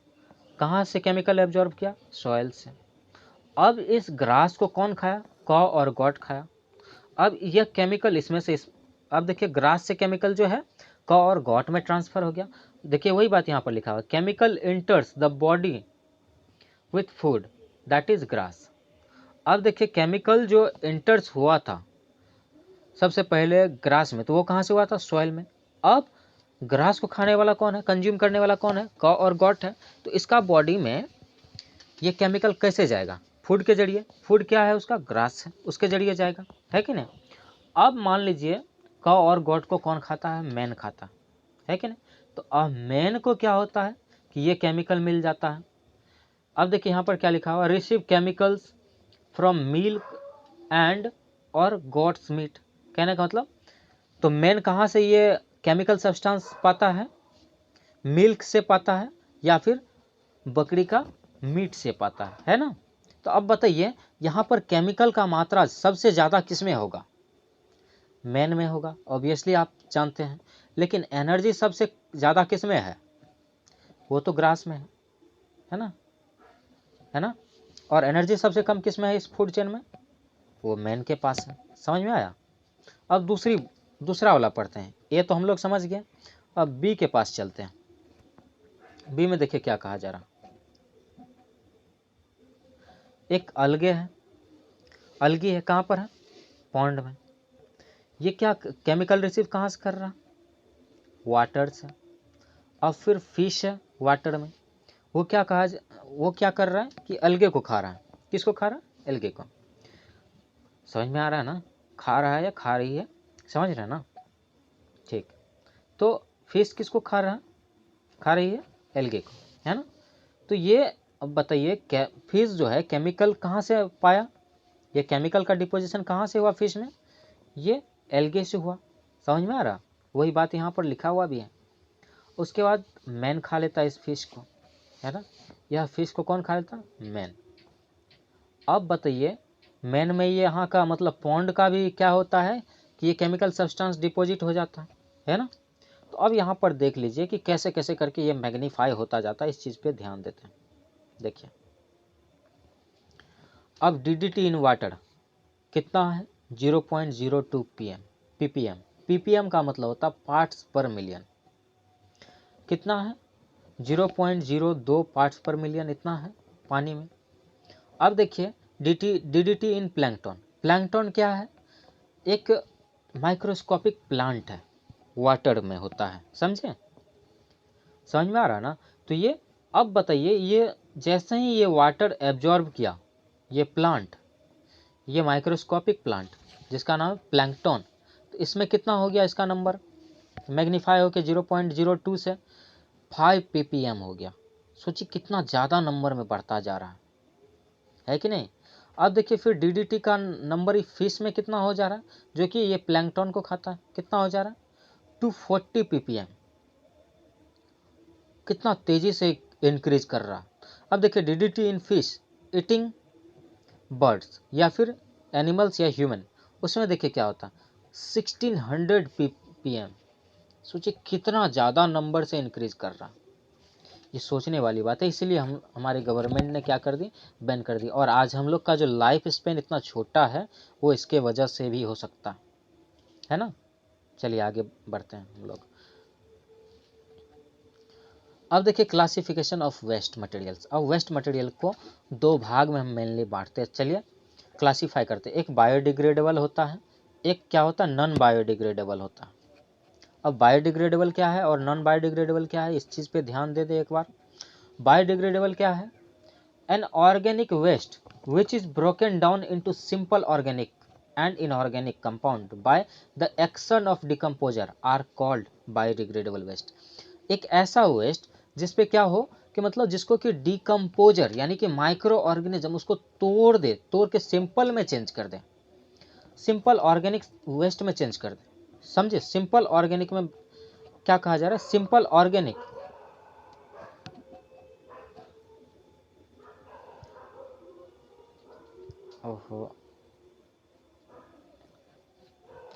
कहाँ से केमिकल एब्जॉर्ब किया? सॉइल से। अब इस ग्रास को कौन खाया? कॉ और गॉट खाया। अब यह केमिकल इसमें से अब देखिए ग्रास से केमिकल जो है कॉ और गॉट में ट्रांसफर हो गया। देखिए वही बात यहाँ पर लिखा हुआ, chemical enters the body with food that is grass. अब देखिए केमिकल जो एंटर्स हुआ था सबसे पहले ग्रास में, तो वो कहाँ से हुआ था? सॉइल में। अब ग्रास को खाने वाला कौन है? कंज्यूम करने वाला कौन है? कॉ और गॉट है। तो इसका बॉडी में ये केमिकल कैसे जाएगा? फूड के जरिए। फूड क्या है उसका? ग्रास है, उसके जरिए जाएगा, है कि नहीं? अब मान लीजिए कॉ और गॉट को कौन खाता है? मैन खाता है कि नहीं? तो अब मैन को क्या होता है कि ये केमिकल मिल जाता है। अब देखिए यहाँ पर क्या लिखा हुआ, receive chemicals from milk and और गॉट्स मीट। कहने का मतलब तो मैन कहाँ से ये केमिकल सब्सटेंस पाता है? मिल्क से पाता है या फिर बकरी का मीट से पाता है ना? तो अब बताइए यहाँ पर केमिकल का मात्रा सबसे ज़्यादा किस में होगा? मैन में होगा, ऑब्वियसली आप जानते हैं। लेकिन एनर्जी सबसे ज़्यादा किस में है? वो तो ग्रास में है ना? है ना? और एनर्जी सबसे कम किस में है इस फूड चेन में? वो मैन के पास है। समझ में आया? अब दूसरा वाला पढ़ते हैं। ए तो हम लोग समझ गए, अब बी के पास चलते हैं। बी में देखिए क्या कहा जा रहा। एक अलगे है, अलगी है, कहाँ पर है? पॉन्ड में। ये क्या केमिकल रिसीव कहाँ से कर रहा? वाटर से। अब फिर फिश है वाटर में, वो क्या कर रहा है कि अलगे को खा रहा है। किसको खा रहा है? अलगे को। समझ में आ रहा है ना? खा रहा है या खा रही है? समझ रहे हैं ना? ठीक। तो फिश किसको खा रहा है? खा रही है एल्गे को, है ना? तो ये अब बताइए फिश जो है केमिकल कहाँ से पाया? ये केमिकल का डिपोजिशन कहाँ से हुआ फिश में? ये एल्गे से हुआ। समझ में आ रहा? वही बात यहाँ पर लिखा हुआ भी है। उसके बाद मैन खा लेता है इस फिश को, है ना? यह फिश को कौन खा लेता? मैन। अब बताइए मैन में ये यहाँ का मतलब पॉन्ड का भी क्या होता है कि ये केमिकल सब्सटेंस डिपॉजिट हो जाता है ना? तो अब यहाँ पर देख लीजिए कि कैसे कैसे करके ये मैग्नीफाई होता जाता है। इस चीज़ पे ध्यान देते हैं। देखिए अब DDT इन वाटर कितना है? 0.02 ppm। ppm का मतलब होता है पार्ट्स पर मिलियन। कितना है? 0.02 पार्ट्स पर मिलियन, इतना है पानी में। अब देखिए DDT इन प्लैंकटन। प्लैंकटन क्या है? एक माइक्रोस्कोपिक प्लांट है, वाटर में होता है। समझे? समझ में आ रहा ना? तो ये अब बताइए, ये जैसे ही ये वाटर एब्जॉर्ब किया, ये प्लांट, ये माइक्रोस्कोपिक प्लांट जिसका नाम है प्लैंकटन, तो इसमें कितना हो गया इसका नंबर? मैग्नीफाई होकर 0.02 से 5 ppm हो गया। सोचिए कितना ज़्यादा नंबर में बढ़ता जा रहा है कि नहीं। अब देखिए फिर DDT का नंबर फिश में कितना हो जा रहा है, जो कि ये प्लैंकटन को खाता है, कितना हो जा रहा है 240 ppm, कितना तेजी से इंक्रीज कर रहा है। अब देखिए DDT in fish eating birds या फिर एनिमल्स या ह्यूमन, उसमें देखिए क्या होता है 1600 ppm। सोचिए कितना ज़्यादा नंबर से इंक्रीज कर रहा। ये सोचने वाली बात है, इसीलिए हमारे गवर्नमेंट ने क्या कर दी, बैन कर दी। और आज हम लोग का जो लाइफ स्पेन इतना छोटा है वो इसके वजह से भी हो सकता है ना। चलिए आगे बढ़ते हैं हम लोग। अब देखिए क्लासिफिकेशन ऑफ वेस्ट मटेरियल्स। अब वेस्ट मटेरियल को दो भाग में हम मेनली बांटते हैं। चलिए क्लासीफाई करते हैं। एक बायोडिग्रेडेबल होता है, एक क्या होता है नॉन बायोडिग्रेडेबल होता है। अब बायोडिग्रेडेबल क्या है और नॉन बायोडिग्रेडेबल क्या है, इस चीज़ पे ध्यान दे दे एक बार। बायोडिग्रेडेबल क्या है, an organic waste which is broken down into simple organic and inorganic compound by the action of decomposer are called biodegradable waste. एक ऐसा वेस्ट जिसपे क्या हो कि मतलब जिसको कि डिकम्पोजर यानी कि माइक्रो ऑर्गेनिज्म उसको तोड़ दे, तोड़ के सिंपल में चेंज कर दे, सिंपल ऑर्गेनिक वेस्ट में चेंज कर दे। समझे, सिंपल ऑर्गेनिक में क्या कहा जा रहा है, सिंपल ऑर्गेनिक ओहो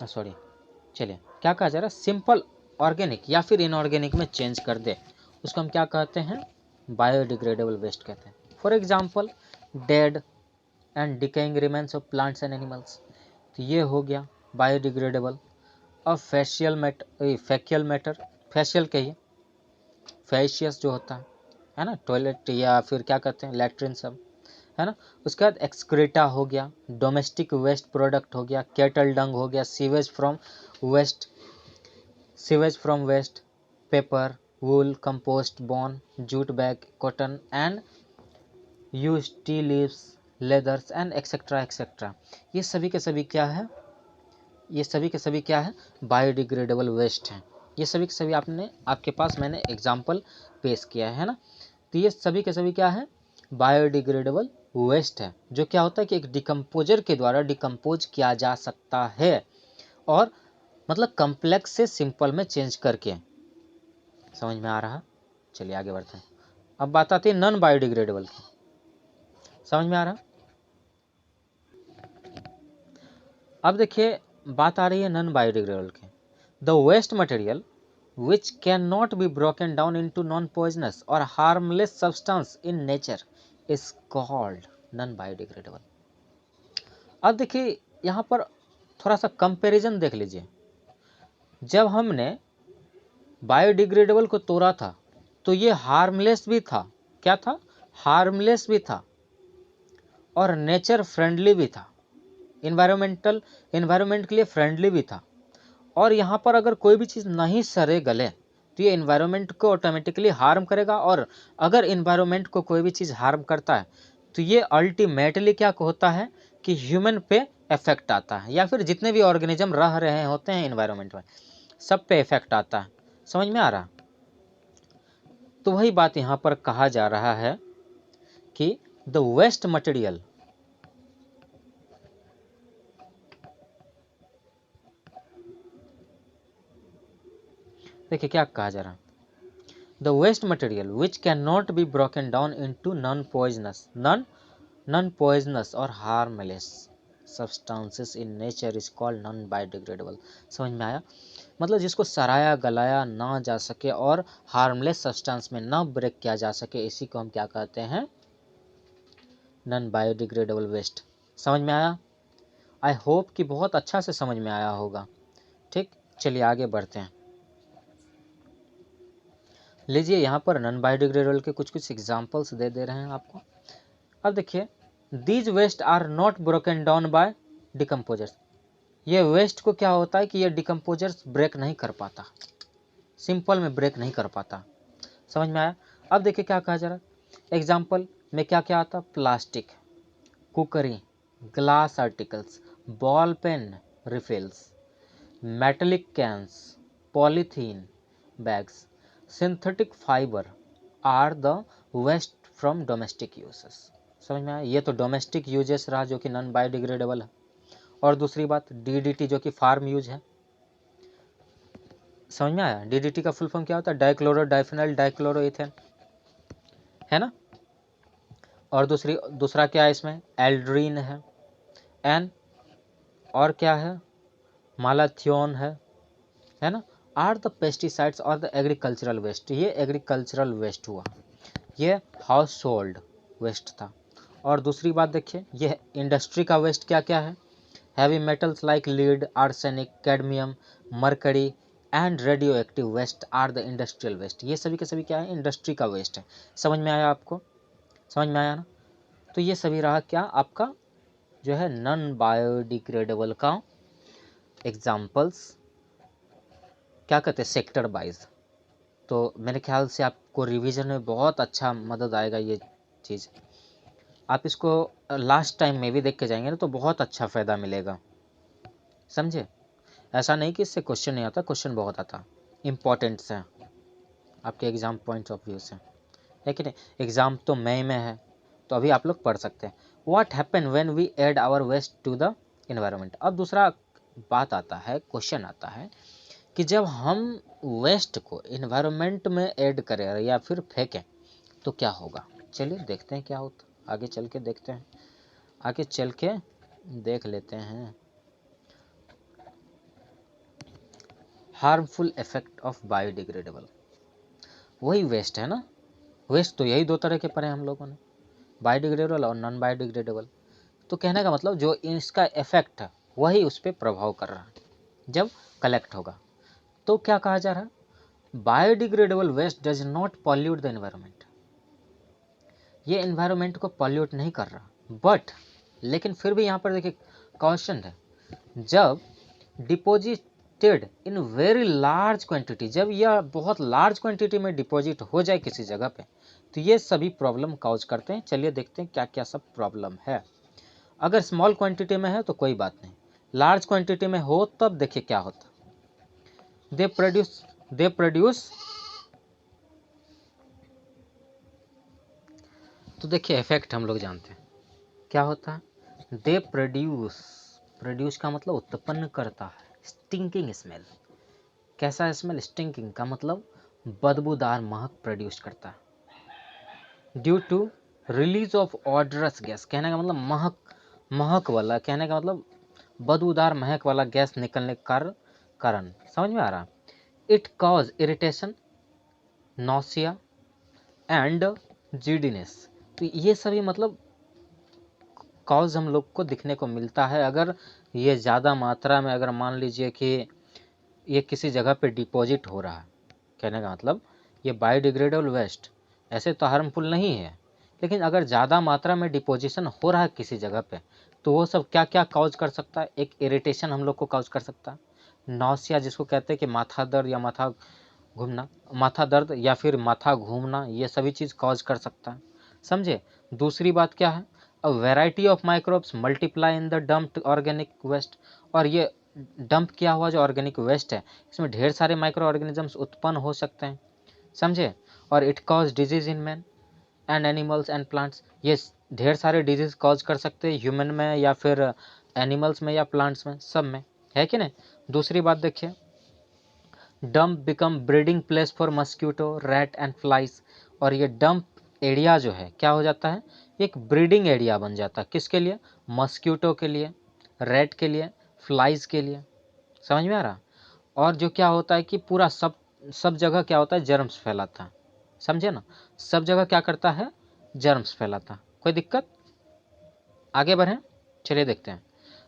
सॉरी, चलिए क्या कहा जा रहा है, सिंपल ऑर्गेनिक या फिर इनऑर्गेनिक में चेंज कर दे, उसको हम क्या कहते हैं, बायोडिग्रेडेबल वेस्ट कहते हैं। For example dead and decaying remains of plants and animals, तो ये हो गया बायोडिग्रेडेबल। अब फैक्शियल मैटर, फैशियल कहिए, फैशियस जो होता है ना, टॉयलेट या फिर क्या कहते हैं लैट्रिन सब, है ना। उसके बाद एक्सक्रेटा हो गया, डोमेस्टिक वेस्ट प्रोडक्ट हो गया, कैटल डंग हो गया, sewage from waste, paper, wool, compost, bone, jute bag, cotton and use tea leaves, leathers and etcetera etcetera. ये सभी के सभी क्या है, ये सभी के सभी क्या है, बायोडिग्रेडेबल वेस्ट हैं। ये सभी के सभी आपने आपके पास मैंने एग्जाम्पल पेश किया है ना। तो ये सभी के सभी क्या है, बायोडिग्रेडेबल वेस्ट है, जो क्या होता है कि एक डिकम्पोजर के द्वारा डिकम्पोज किया जा सकता है और मतलब कम्प्लेक्स से सिंपल में चेंज करके। समझ में आ रहा, चलिए आगे बढ़ते हैं। अब बात आती है नॉन बायोडिग्रेडेबल की, समझ में आ रहा। अब देखिए बात आ रही है नॉन बायोडिग्रेडेबल की। The waste material which cannot be broken down into non-poisonous or harmless substance in nature is called non-biodegradable। अब देखिए यहाँ पर थोड़ा सा कंपैरिजन देख लीजिए। जब हमने बायोडिग्रेडेबल को तोड़ा था तो ये हार्मलेस भी था, क्या था, हार्मलेस भी था और नेचर फ्रेंडली भी था, इन्वायरमेंट के लिए फ्रेंडली भी था। और यहाँ पर अगर कोई भी चीज़ नहीं सरे गले तो ये इन्वायरमेंट को ऑटोमेटिकली हार्म करेगा, और अगर इन्वायरमेंट को कोई भी चीज़ हार्म करता है तो ये अल्टीमेटली क्या होता है कि ह्यूमन पे इफेक्ट आता है, या फिर जितने भी ऑर्गेनिज्म रह रहे होते हैं इन्वायरमेंट में सब पे इफेक्ट आता है। समझ में आ रहा। तो वही बात यहाँ पर कहा जा रहा है कि द वेस्ट मटेरियल, देखिए क्या कहा जा रहा है, the waste material which cannot be broken down into non-poisonous or harmless substances in nature is called non-biodegradable। समझ में आया, मतलब जिसको सराया गलाया ना जा सके और हार्मलेस सब्सटेंस में ना ब्रेक किया जा सके, इसी को हम क्या कहते हैं, नॉन बायोडिग्रेडेबल वेस्ट। समझ में आया, आई होप कि बहुत अच्छा से समझ में आया होगा। ठीक, चलिए आगे बढ़ते हैं। लीजिए यहाँ पर नॉन बायोडिग्रेडेबल के कुछ कुछ एग्जांपल्स दे रहे हैं आपको। अब देखिए, these waste are not broken down by decomposers. ये वेस्ट को क्या होता है कि ये डिकम्पोजर्स ब्रेक नहीं कर पाता, सिंपल में ब्रेक नहीं कर पाता। समझ में आया। अब देखिए क्या कहा जा रहा है, एग्जाम्पल में क्या क्या आता, plastic, crockery, glass articles, ball pen refills, metallic cans, polythene bags, synthetic fibre or the waste from domestic uses. समझ में आया? ये तो डोमेस्टिक यूजेस रहा जो कि नॉन बायोडिग्रेडेबल है। और दूसरी बात DDT जो कि फार्म यूज है। समझ में आया? DDT का फुल फॉर्म क्या होता है? डाइक्लोरो डाइफेनल डाइक्लोरोइथेन, है ना। और दूसरा क्या है इसमें? एल्ड्रीन है और क्या है? मालाथियोन है ना। आर द पेस्टिसाइड्स और द एग्रीकल्चरल वेस्ट। ये एग्रीकल्चरल वेस्ट हुआ, ये हाउस होल्ड वेस्ट था। और दूसरी बात देखिए, ये इंडस्ट्री का वेस्ट क्या क्या है? Heavy metals like lead, arsenic, cadmium, mercury and radioactive waste are the industrial waste. ये सभी के सभी क्या है? इंडस्ट्री का वेस्ट है। समझ में आया आपको? समझ में आया ना। तो ये सभी रहा क्या आपका जो है नॉन बायोडिग्रेडेबल का एग्जाम्पल्स, क्या कहते हैं, सेक्टर वाइज। तो मेरे ख्याल से आपको रिवीजन में बहुत अच्छा मदद आएगा ये चीज़। आप इसको लास्ट टाइम में भी देख के जाएंगे ना तो बहुत अच्छा फ़ायदा मिलेगा, समझे। ऐसा नहीं कि इससे क्वेश्चन नहीं आता, क्वेश्चन बहुत आता, इम्पॉर्टेंट है आपके एग्ज़ाम पॉइंट ऑफ व्यू से, है कि नहीं। एग्ज़ाम तो मई में है तो अभी आप लोग पढ़ सकते हैं। What happen when we add our waste to the environment. अब दूसरा बात आता है, क्वेश्चन आता है कि जब हम वेस्ट को एनवायरनमेंट में ऐड करें या फिर फेंकें तो क्या होगा। चलिए देखते हैं क्या होता, आगे चल के देखते हैं, आगे चल के देख लेते हैं। हार्मफुल इफेक्ट ऑफ बायोडिग्रेडेबल, वही वेस्ट है ना। वेस्ट तो यही दो तरह के पढ़े हम लोगों ने, बायोडिग्रेडेबल और नॉन बायोडिग्रेडेबल। तो कहने का मतलब जो इसका इफेक्ट है वही उस पर प्रभाव कर रहा है जब कलेक्ट होगा। तो क्या कहा जा रहा है? Biodegradable waste does not pollute the environment. ये एनवायरनमेंट को पॉल्यूट नहीं कर रहा, बट लेकिन फिर भी यहाँ पर देखिए क्वेश्चन है, जब deposited in very large quantity, जब यह बहुत लार्ज क्वांटिटी में डिपॉजिट हो जाए किसी जगह पे तो ये सभी प्रॉब्लम काउज करते हैं। चलिए देखते हैं क्या क्या सब प्रॉब्लम है। अगर स्मॉल क्वांटिटी में है तो कोई बात नहीं, लार्ज क्वांटिटी में हो तब देखिए क्या होता। दे प्रोड्यूस तो देखिए इफेक्ट हम लोग जानते हैं क्या होता है। दे प्रोड्यूस का मतलब उत्पन्न करता है स्टिंकिंग स्मेल। कैसा स्मेल? स्टिंकिंग का मतलब बदबूदार महक प्रोड्यूस करता है। Due to release of odorous gas, कहने का मतलब महक वाला, कहने का मतलब बदबूदार महक वाला गैस निकलने के कारण। समझ में आ रहा? It cause irritation, nausea and giddiness. तो ये सभी मतलब कॉज हम लोग को दिखने को मिलता है अगर ये ज़्यादा मात्रा में, अगर मान लीजिए कि ये किसी जगह पे डिपॉजिट हो रहा है। कहने का मतलब ये बायोडिग्रेडेबल वेस्ट ऐसे तो हार्मफुल नहीं है, लेकिन अगर ज़्यादा मात्रा में डिपोजिशन हो रहा है किसी जगह पे तो वो सब क्या क्या कॉज कर सकता है। एक इरिटेशन हम लोग को कॉज कर सकता है, नॉसिया जिसको कहते हैं कि माथा दर्द या माथा दर्द या फिर माथा घूमना, ये सभी चीज़ कॉज कर सकता है, समझे। दूसरी बात क्या है? A variety of microbes multiply in the dumped organic waste. और ये डंप किया हुआ जो ऑर्गेनिक वेस्ट है इसमें ढेर सारे माइक्रो ऑर्गेनिजम्स उत्पन्न हो सकते हैं, समझे। और it cause disease in man and animals and plants. ये ढेर सारे डिजीज कॉज कर सकते हैं ह्यूमन में या फिर एनिमल्स में या प्लांट्स में, सब में, है कि नहीं। दूसरी बात देखिए, dump become breeding place for mosquito, rat and flies. और ये डंप एरिया जो है क्या हो जाता है? एक ब्रीडिंग एरिया बन जाता है, किसके लिए? मस्क्यूटो के लिए, रैट के लिए, फ्लाइज के लिए। समझ में आ रहा? और जो क्या होता है कि पूरा सब जगह क्या होता है? जर्म्स फैलाता है, समझे ना। सब जगह क्या करता है? जर्म्स फैलाता। कोई दिक्कत? आगे बढ़ें, चलिए देखते हैं।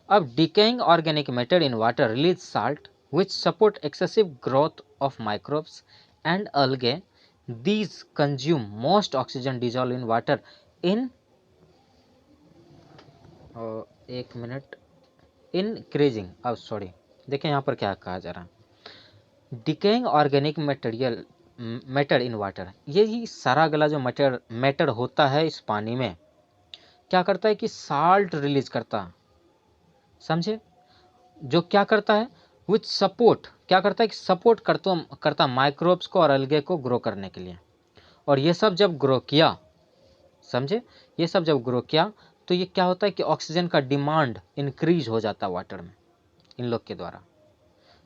अब decaying organic matter in water release salt which support excessive growth of microbes and algae. These consume most oxygen dissolved in water in एक मिनट increasing, अब सॉरी देखें यहाँ पर क्या कहा जा रहा है। Decaying organic matter in water, यही सारा गला जो मैटर होता है इस पानी में क्या करता है कि साल्ट रिलीज करता है, समझे। जो क्या करता है? विच सपोर्ट, क्या करता है कि सपोर्ट करता माइक्रोब्स को और अलगे को ग्रो करने के लिए। और ये सब जब ग्रो किया, समझे, ये सब जब ग्रो किया तो ये क्या होता है कि ऑक्सीजन का डिमांड इंक्रीज हो जाता है वाटर में इन लोग के द्वारा।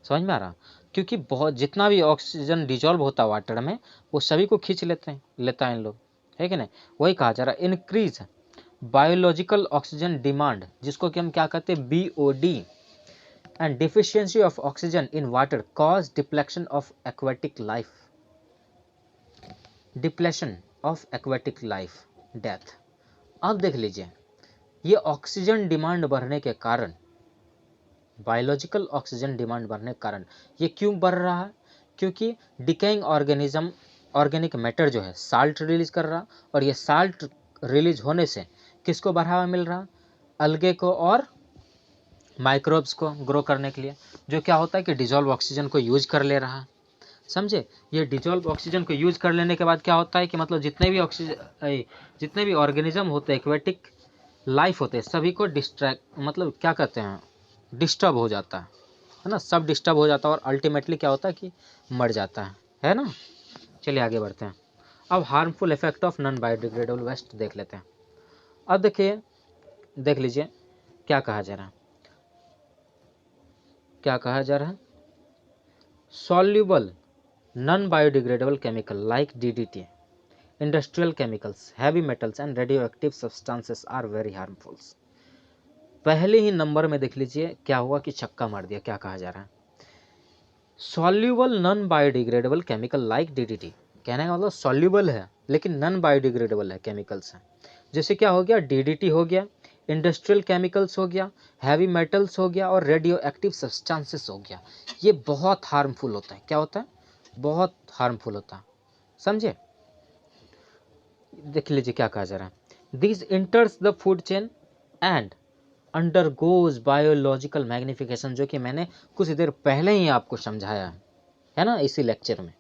समझ में आ रहा? क्योंकि बहुत जितना भी ऑक्सीजन डिजॉल्व होता है वाटर में वो सभी को खींच लेता है इन लोग, है कि नहीं? वही कहा जा रहा है इंक्रीज बायोलॉजिकल ऑक्सीजन डिमांड, जिसको कि हम क्या कहते हैं BOD, and deficiency of oxygen in water cause depletion of aquatic life, depletion of aquatic life, death. अब देख लीजिए, ये ऑक्सीजन डिमांड बढ़ने के कारण, बायोलॉजिकल ऑक्सीजन डिमांड बढ़ने के कारण ये क्यों बढ़ रहा है? क्योंकि डिकेइंग ऑर्गेनिक मैटर जो है साल्ट रिलीज कर रहा, और ये साल्ट रिलीज होने से किसको बढ़ावा मिल रहा? अलगे को और माइक्रोब्स को ग्रो करने के लिए, जो क्या होता है कि डिजॉल्व ऑक्सीजन को यूज कर ले रहा है। समझे? ये डिजॉल्व ऑक्सीजन को यूज कर लेने के बाद क्या होता है कि मतलब जितने भी ऑर्गेनिज्म होते हैं, एक्वेटिक लाइफ होते हैं, सभी को मतलब क्या कहते हैं, डिस्टर्ब हो जाता है ना, सब डिस्टर्ब हो जाता है और अल्टीमेटली क्या होता है कि मर जाता है ना। चलिए आगे बढ़ते हैं। अब harmful effect of non biodegradable waste देख लेते हैं। अब देखिए, देख लीजिए क्या कहा जा रहा है, क्या कहा जा रहा है, soluble non biodegradable chemical like DDT, industrial chemicals, heavy metals and radioactive substances are very harmful. पहले ही नंबर में देख लीजिए क्या हुआ कि छक्का मार दिया। क्या कहा जा रहा है, soluble non biodegradable chemical like DDT, कहने का मतलब सॉल्युबल है लेकिन नॉन बायोडिग्रेडेबल है केमिकल्स हैं। जैसे क्या हो गया, DDT हो गया, इंडस्ट्रियल केमिकल्स हो गया, हैवी मेटल्स हो गया और रेडियो एक्टिव सब्सटेंसेस हो गया। ये बहुत हार्मफुल होता है। क्या होता है? बहुत हार्मफुल होता है। समझे? देख लीजिए क्या कहा जा रहा है, this इंटर्स the food chain and undergoes biological magnification, जो कि मैंने कुछ देर पहले ही आपको समझाया है ना इसी लेक्चर में।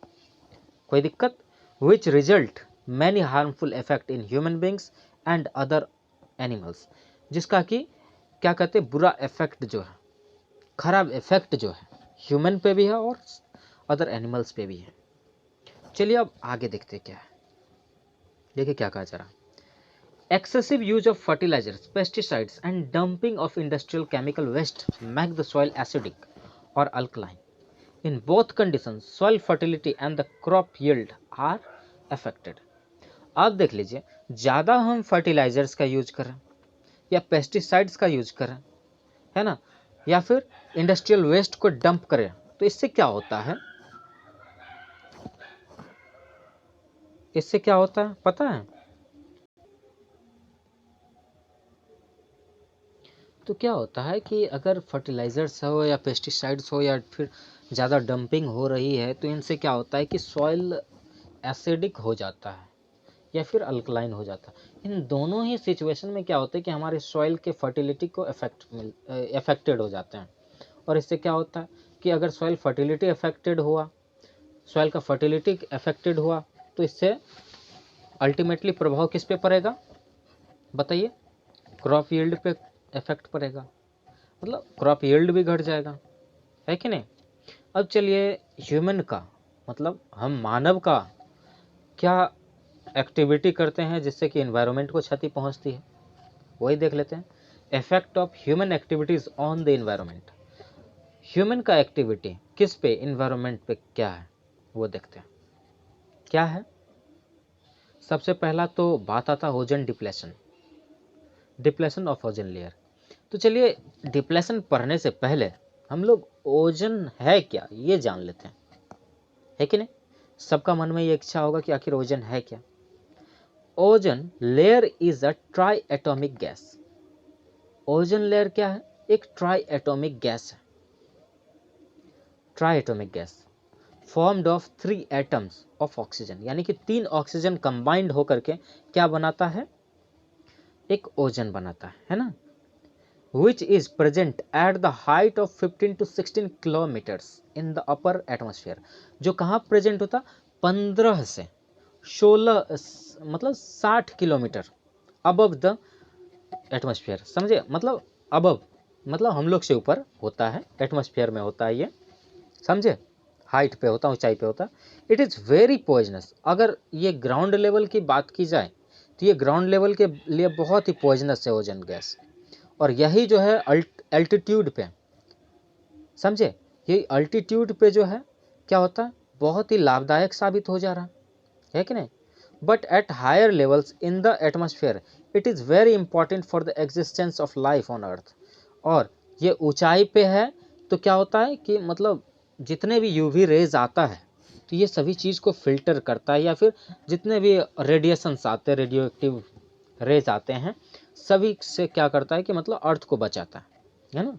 कोई दिक्कत? Which result many harmful effect in human beings and other animals, जिसका कि क्या कहते हैं, बुरा इफेक्ट जो है, खराब इफेक्ट जो है ह्यूमन पे भी है और अदर एनिमल्स पे भी है। चलिए अब आगे देखते क्या है। देखिए क्या कहा जा रहा है, excessive use of fertilizers, pesticides and dumping of industrial chemical waste make the soil acidic or alkaline. In both conditions, soil fertility and the crop yield are affected. अब देख लीजिए, ज़्यादा हम फर्टिलाइजर्स का यूज करें या पेस्टिसाइड्स का use करें, है ना, या फिर इंडस्ट्रियल वेस्ट को डंप करें, तो इससे क्या होता है, इससे क्या होता है पता है? तो क्या होता है कि अगर फर्टिलाइजर्स हो या पेस्टिसाइड्स हो या फिर ज़्यादा डंपिंग हो रही है, तो इनसे क्या होता है कि सॉइल एसिडिक हो जाता है या फिर अल्कलाइन हो जाता है। इन दोनों ही सिचुएशन में क्या होता है कि हमारे सॉइल के फर्टिलिटी को अफेक्टेड हो जाते हैं। और इससे क्या होता है कि अगर सॉइल फर्टिलिटी अफेक्टेड हुआ, सॉइल का फर्टिलिटी अफेक्टेड हुआ, तो इससे अल्टीमेटली प्रभाव किस पे पड़ेगा बताइए? क्रॉप यील्ड पे इफेक्ट पड़ेगा, मतलब क्रॉप यील्ड भी घट जाएगा, है कि नहीं? अब चलिए ह्यूमन का, मतलब हम मानव का क्या एक्टिविटी करते हैं जिससे कि एनवायरनमेंट को क्षति पहुंचती है, वही देख लेते हैं। Effect of human activities on the environment, human का एक्टिविटी किस पे, एनवायरनमेंट पे क्या है वो देखते हैं। क्या है? सबसे पहला तो बात आता है ozone depletion, depletion of ozone layer. तो चलिए डिप्लेशन पढ़ने से पहले हम लोग ओजोन है क्या ये जान लेते हैं, है कि नहीं? सबका मन में ये इच्छा होगा कि आखिर ओजोन है क्या। Ozone layer is a try atomic gas. Ozone layer क्या है? एक ट्राई एटॉमिक गैस है। Try atomic gas formed of 3 atoms of oxygen, यानी कि 3 ऑक्सीजन कंबाइंड होकर के क्या बनाता है? एक ओजोन बनाता है ना, which is present at the height of 15 to 16 kilometers in the upper atmosphere, जो कहाँ प्रेजेंट होता? 15 से 16 मतलब 60 किलोमीटर अबव द एटमॉस्फेयर, समझे, मतलब अबव मतलब हम लोग से ऊपर होता है, एटमॉस्फेयर में होता है ये, समझे, हाइट पे होता है, ऊंचाई पे होता है। It is very poisonous. अगर ये ग्राउंड लेवल की बात की जाए तो ये ग्राउंड लेवल के लिए बहुत ही पॉइजनस है ओजोन गैस। और यही जो है अल्टीट्यूड पे, समझे, ये अल्टीट्यूड पे जो है क्या होता है, बहुत ही लाभदायक साबित हो जा रहा है कि नहीं। But at higher levels in the atmosphere it is very important for the existence of life on earth. और ये ऊंचाई पे है तो क्या होता है कि मतलब जितने भी यूवी रेज आता है तो ये सभी चीज़ को फिल्टर करता है, या फिर जितने भी रेडिएशंस आते हैं, रेडियो रेज आते हैं, सभी से क्या करता है कि मतलब अर्थ को बचाता है ना,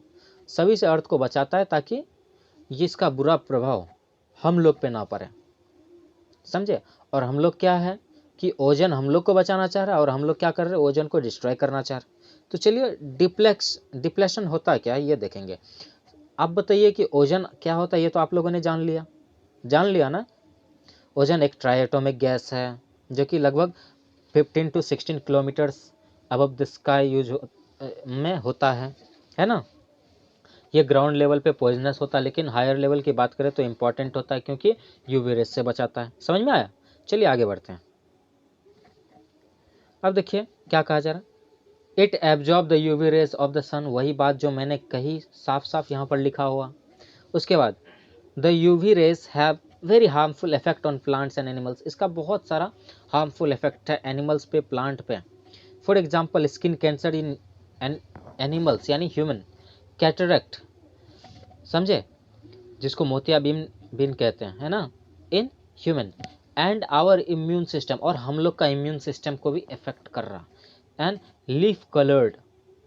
सभी से अर्थ को बचाता है, ताकि ये इसका बुरा प्रभाव हम लोग पे ना पड़े, समझे। और हम लोग क्या है कि ओजन हम लोग को बचाना चाह रहा है, और हम लोग क्या कर रहे हैं, ओजन को डिस्ट्रॉय करना चाह रहे हैं। तो चलिए डिप्लेशन होता है क्या, ये देखेंगे। आप बताइए कि ओजन क्या होता है, ये तो आप लोगों ने जान लिया ना। ओजन एक ट्राई एटॉमिक गैस है जो कि लगभग 15 to 16 kilometres above the sky में होता है ना। ये ग्राउंड लेवल पे पॉइजनस होता है, लेकिन हायर लेवल की बात करें तो इंपॉर्टेंट होता है, क्योंकि यूवी रेस से बचाता है। समझ में आया। चलिए आगे बढ़ते हैं। अब देखिए क्या कहा जा रहा है, it absorb the UV rays of the sun, वही बात जो मैंने कही, साफ साफ यहाँ पर लिखा हुआ। उसके बाद the UV rays have very harmful effect on plants and animals, इसका बहुत सारा हार्मफुल इफेक्ट है एनिमल्स पे, प्लांट पे। For example skin cancer in animals यानी ह्यूमन, कैटरेक्ट, समझे, जिसको मोतियाबिंद बिन कहते हैं, है ना, in human, and our immune system, और हम लोग का इम्यून सिस्टम को भी इफेक्ट कर रहा। एंड लीफ कलर्ड,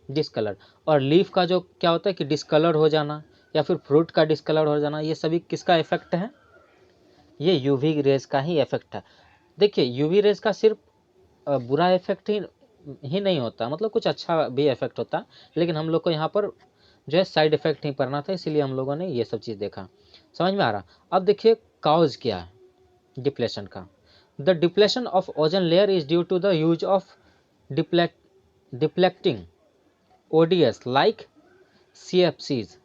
डिसकलर, और लीफ का जो क्या होता है कि डिसकलर हो जाना, या फिर फ्रूट का डिसकलर हो जाना, ये सभी किसका इफेक्ट है, ये यूवी रेज का ही इफेक्ट है। देखिए यूवी रेज का सिर्फ बुरा इफेक्ट ही नहीं होता, मतलब कुछ अच्छा भी इफेक्ट होता, लेकिन हम लोग को यहाँ पर जो है साइड इफेक्ट नहीं पड़ना था, इसीलिए हम लोगों ने ये सब चीज़ देखा। समझ में आ रहा। अब देखिए काउज क्या है डिप्लेशन का। The depletion of ozone layer is due to the use of depleting ODS like CFCs,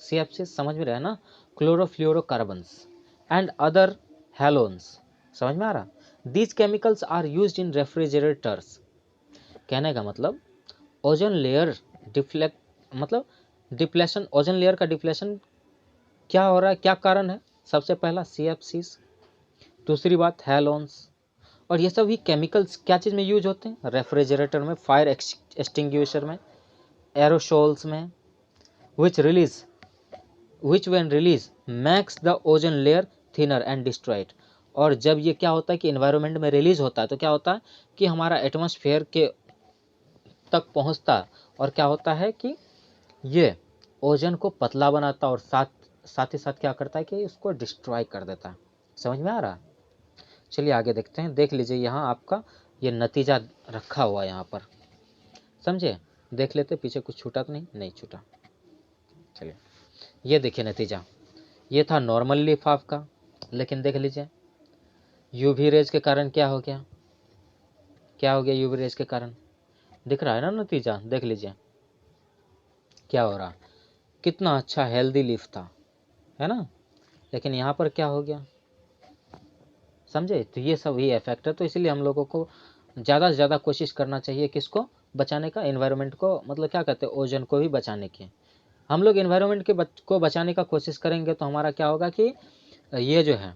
CFCs समझ में रहे ना, क्लोरोफ्लोरोकार्बन्स एंड अदर हेलोन्स। समझ में आ रहा। These chemicals are used in refrigerators. कहने का मतलब ओजोन लेयर डिफ्लेक्ट, मतलब डिप्लेशन, ओजोन लेयर का डिप्लेशन क्या हो रहा है, क्या कारण है, सबसे पहला CFCs, दूसरी बात हेलोन्स। और ये सभी केमिकल्स क्या चीज़ में यूज होते हैं, रेफ्रिजरेटर में, फायर एक्सटिंग्विशर में, एरोसोल्स में, which when release makes the ozone layer thinner and destroyed। और जब ये क्या होता है कि इन्वायरमेंट में रिलीज होता है तो क्या होता है कि हमारा एटमॉस्फेयर के तक पहुंचता है, और क्या होता है कि ये ओजन को पतला बनाता है, और साथ ही साथ क्या करता है कि उसको डिस्ट्रॉय कर देता है। समझ में आ रहा। चलिए आगे देखते हैं। देख लीजिए यहाँ आपका ये नतीजा रखा हुआ है यहाँ पर, समझे, देख लेते पीछे कुछ छूटा तो नहीं छूटा। चलिए ये देखिए नतीजा, ये था नॉर्मल लिफाफ का, लेकिन देख लीजिए यूवी रेज के कारण क्या हो गया, क्या हो गया यूवी रेज के कारण, दिख रहा है ना नतीजा, देख लीजिए क्या हो रहा। कितना अच्छा हेल्दी लीफ था, है ना, लेकिन यहाँ पर क्या हो गया, समझे। तो ये सब ही इफेक्ट है। तो इसलिए हम लोगों को ज़्यादा से ज़्यादा कोशिश करना चाहिए किसको बचाने का, एनवायरनमेंट को, मतलब क्या कहते हैं, ओजन को भी बचाने की। हम लोग एनवायरनमेंट को बचाने का कोशिश करेंगे तो हमारा क्या होगा कि ये जो है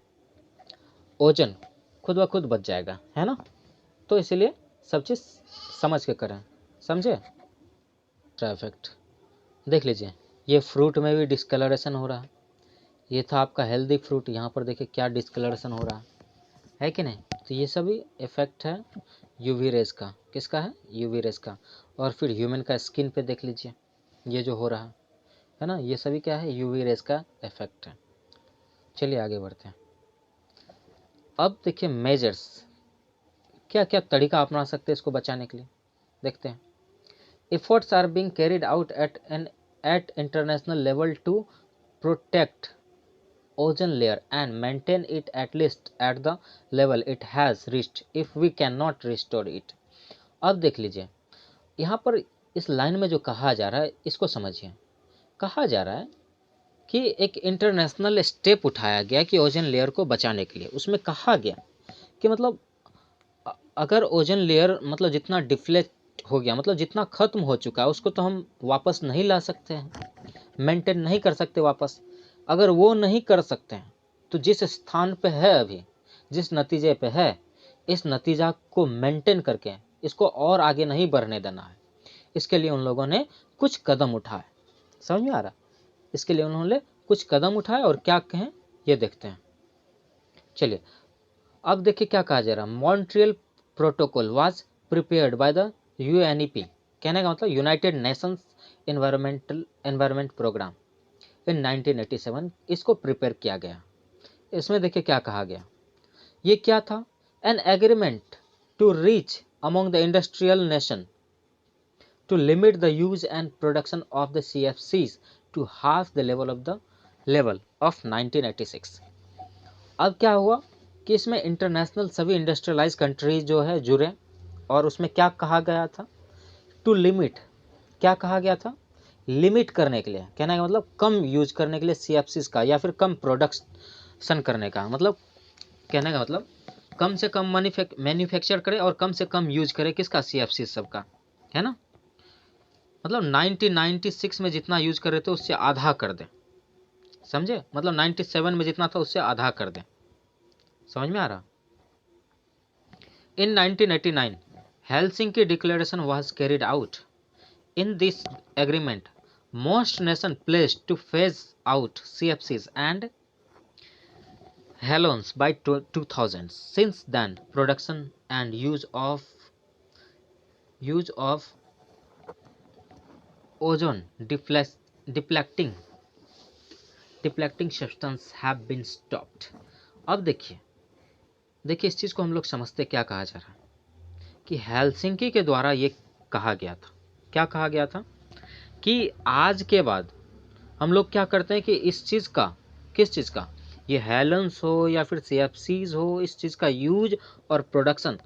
ओजन खुद ब खुद बच जाएगा, है ना। तो इसलिए सब चीज़ समझ के करें, समझे। इफेक्ट देख लीजिए, ये फ्रूट में भी डिस्कलरेशन हो रहा है, ये था आपका हेल्दी फ्रूट, यहाँ पर देखिए क्या डिस्कलरेशन हो रहा है कि नहीं। तो ये सभी इफेक्ट है यूवी रेज का, किसका है, यूवी रेज का। और फिर ह्यूमन का स्किन पे देख लीजिए ये जो हो रहा है ना, ये सभी क्या है, यूवी रेज का इफेक्ट है। चलिए आगे बढ़ते हैं। अब देखिए मेजर्स, क्या क्या तरीका अपना सकते हैं इसको बचाने के लिए, देखते हैं। Efforts are being carried out at international level to protect ozone layer and maintain it at least at the level it has reached if we can not restore it. अब देख लीजिए यहाँ पर इस लाइन में जो कहा जा रहा है इसको समझिए। कहा जा रहा है कि एक इंटरनेशनल स्टेप उठाया गया कि ओजोन लेयर को बचाने के लिए। उसमें कहा गया कि मतलब अगर ओजोन लेयर मतलब जितना डिफ्लेक्ट हो गया, मतलब जितना खत्म हो चुका है, उसको तो हम वापस नहीं ला सकते हैं, मेंटेन नहीं कर सकते वापस। अगर वो नहीं कर सकते हैं तो जिस स्थान पे है अभी, जिस नतीजे पे है, इस नतीजा को मेंटेन करके इसको और आगे नहीं बढ़ने देना है। इसके लिए उन लोगों ने कुछ कदम उठाए। समझ में आ रहा? इसके लिए उन्होंने कुछ कदम उठाए और क्या कहें ये देखते हैं। चलिए अब देखिए क्या कहा जा रहा है। Montreal protocol was prepared by the UNEP, कहने का मतलब यूनाइटेड नेशंस एनवायरमेंट प्रोग्राम, इन 1987 इसको प्रिपेयर किया गया। इसमें देखिए क्या कहा गया। ये क्या था? An agreement to reach among the industrial nation to limit the use and production of the CFCs to half the level of 1986। अब क्या हुआ कि इसमें इंटरनेशनल सभी इंडस्ट्रियलाइज कंट्रीज जो है जुड़े, और उसमें क्या कहा गया था? टू लिमिट, क्या कहा गया था? लिमिट करने के लिए, कहने का मतलब कम यूज करने के लिए CFCs का, या फिर कम प्रोडक्शन करने का, मतलब कहने का मतलब कम से कम मैन्युफैक्चर करे और कम से कम यूज करे किसका? CFCs सबका, है ना। मतलब 1996 में जितना यूज कर रहे थे उससे आधा कर दें, समझे? मतलब 97 में जितना था उससे आधा कर दें। समझ में आ रहा? इन 1989 Helsinki declaration was carried out. In this agreement most nation placed two phase out CFCs and halons by 2000। Since then production and use of ozone depleting substance have been stopped. अब देखिए इस चीज को हम लोग समझते क्या कहा जा रहा है कि हेलसिंकी के द्वारा ये कहा गया था। क्या कहा गया था? कि आज के बाद हम लोग क्या करते हैं कि इस चीज का, किस चीज का, ये हेलेंस हो या फिर CFCs हो, इस चीज का यूज और प्रोडक्शन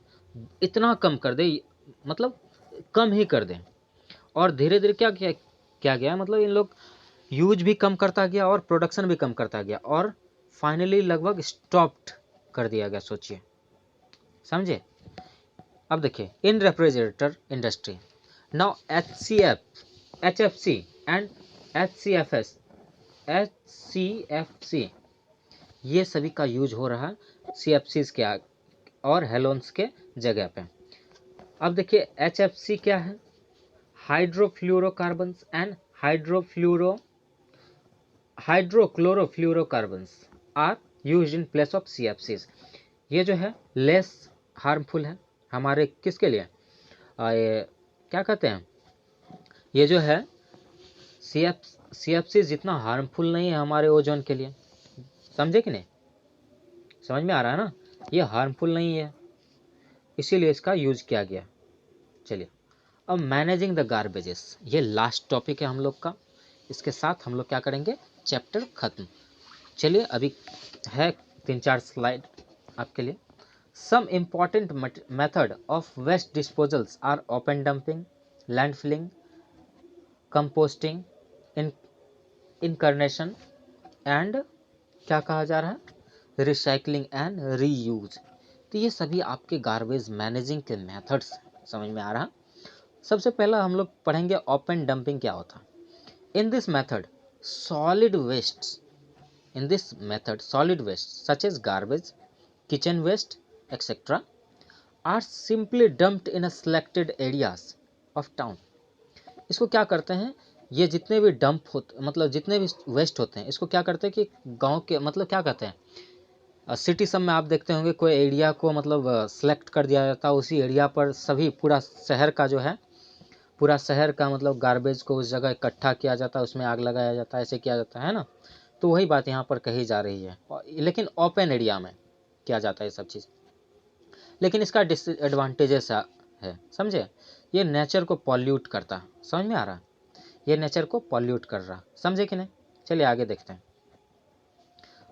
इतना कम कर दे, मतलब कम ही कर दें। और धीरे धीरे क्या गया, मतलब इन लोग यूज भी कम करता गया और प्रोडक्शन भी कम करता गया, और फाइनली लगभग स्टॉप्ड कर दिया गया। सोचिए, समझे? अब देखिए इन refrigerator industry now HFC and HCFC ये सभी का यूज हो रहा है CFCs के और हेलोन्स के जगह पे। अब देखिए HFC क्या है? Hydrofluorocarbons and hydrochlorofluorocarbons are used in place of CFCs। ये जो है लेस हार्मफुल है हमारे किसके लिए, ये क्या कहते हैं, ये जो है CFC जितना हार्मफुल नहीं है हमारे ओजोन के लिए। समझे कि नहीं? समझ में आ रहा है ना? ये हार्मफुल नहीं है, इसीलिए इसका यूज किया गया। चलिए अब मैनेजिंग द गार्बेजेस, ये लास्ट टॉपिक है हम लोग का। इसके साथ हम लोग क्या करेंगे, चैप्टर खत्म। चलिए अभी है 3-4 स्लाइड आपके लिए। Some important method of waste disposals are open dumping, landfilling, composting, incineration and क्या कहा जा रहा है, रिसाइकलिंग एंड रीयूज। तो ये सभी आपके गार्बेज मैनेजिंग के मेथड्स समझ में आ रहा। सबसे पहला हम लोग पढ़ेंगे ओपन डंपिंग क्या होता है। In this method solid waste such as garbage, kitchen waste etcetera are simply dumped in a selected areas of town. इसको क्या करते हैं, ये जितने भी डंप होते, मतलब जितने भी वेस्ट होते हैं, इसको क्या करते हैं कि गांव के, मतलब क्या कहते हैं, सिटी सब में आप देखते होंगे कोई एरिया को मतलब सेलेक्ट कर दिया जाता है, उसी एरिया पर सभी पूरा शहर का जो है, पूरा शहर का मतलब गार्बेज को उस जगह इकट्ठा किया जाता है, उसमें आग लगाया जाता है, ऐसे किया जाता है ना। तो वही बात यहाँ पर कही जा रही है, लेकिन ओपन एरिया में किया जाता है ये सब चीज़। लेकिन इसका डिसएडवांटेजेस है, समझे? ये नेचर को पॉल्यूट करता है। समझ में आ रहा है? ये नेचर को पॉल्यूट कर रहा, समझे कि नहीं? चलिए आगे देखते हैं।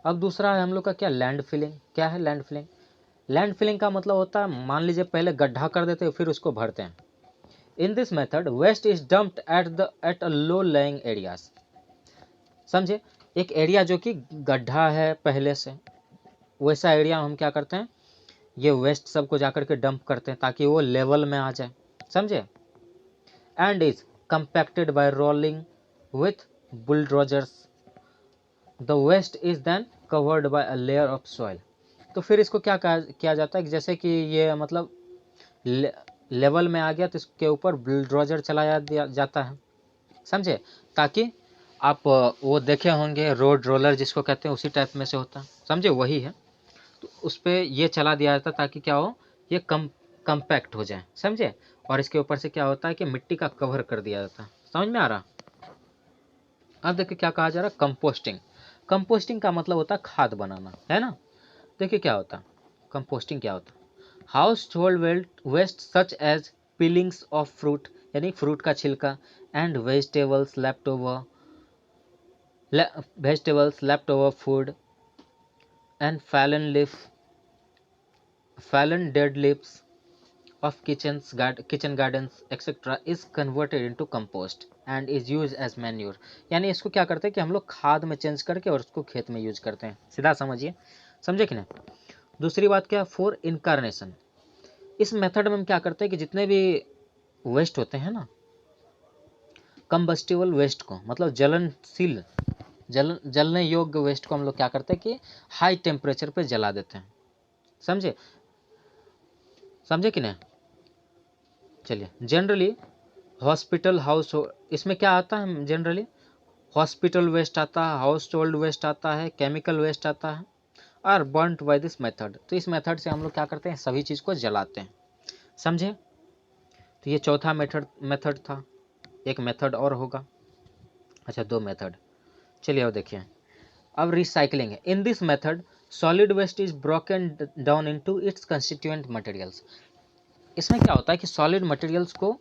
अब दूसरा है हम लोग का क्या, लैंड फिलिंग। क्या है लैंड फिलिंग? लैंड फिलिंग का मतलब होता है, मान लीजिए पहले गड्ढा कर देते हैं फिर उसको भरते हैं। In this method waste is dumped at a low lying areas. समझे, एक एरिया जो कि गड्ढा है पहले से, वैसा एरिया हम क्या करते हैं, ये वेस्ट सबको जाकर के डंप करते हैं ताकि वो लेवल में आ जाए। समझे, and is compacted by rolling with bulldozers, the waste is then covered by a layer of soil. तो फिर इसको क्या किया जाता है कि जैसे कि ये मतलब लेवल में आ गया तो इसके ऊपर बुलडोजर चलाया जाता है। समझे, ताकि आप वो देखे होंगे रोड रोलर जिसको कहते हैं, उसी टाइप में से होता है। समझे, वही है। तो उस पर ये चला दिया जाता ताकि क्या हो, ये कंपैक्ट हो जाए। समझे, और इसके ऊपर से क्या होता है कि मिट्टी का कवर कर दिया जाता है। समझ में आ रहा। अब देखिए क्या कहा जा रहा है, कंपोस्टिंग। कंपोस्टिंग का मतलब होता है खाद बनाना, है ना। देखिए क्या होता है कंपोस्टिंग, क्या होता है, household waste such as peelings of fruit, यानी फ्रूट का छिलका, and vegetables left over food and fallen dead leaves of kitchen gardens etc. is converted into compost and is used as manure। यानी इसको क्या करते हैं कि हम लोग खाद में चेंज करके और उसको खेत में यूज करते हैं। सीधा समझिए, समझे कि नहीं। दूसरी बात क्या, फॉर इनकारनेशन। इस मेथड में हम क्या करते हैं कि जितने भी वेस्ट होते हैं ना, कंबस्टिबल वेस्ट को, मतलब जलनशील जलने योग्य वेस्ट को हम लोग क्या करते हैं कि हाई टेम्परेचर पे जला देते हैं। समझे, समझे कि नहीं। चलिए, जनरली हॉस्पिटल हाउस, इसमें क्या आता है, जनरली हॉस्पिटल वेस्ट आता है, हाउस होल्ड वेस्ट आता है, केमिकल वेस्ट आता है, और बर्न्ट बाय दिस मेथड। तो इस मेथड से हम लोग क्या करते हैं, सभी चीज़ को जलाते हैं। समझे, तो ये चौथा मेथड था। एक मेथड और होगा, अच्छा 2 मेथड। चलिए अब देखिए, अब रिसाइकलिंग है। In this method solid waste is broken down into its constituent materials. इसमें क्या होता है कि सॉलिड मटेरियल्स को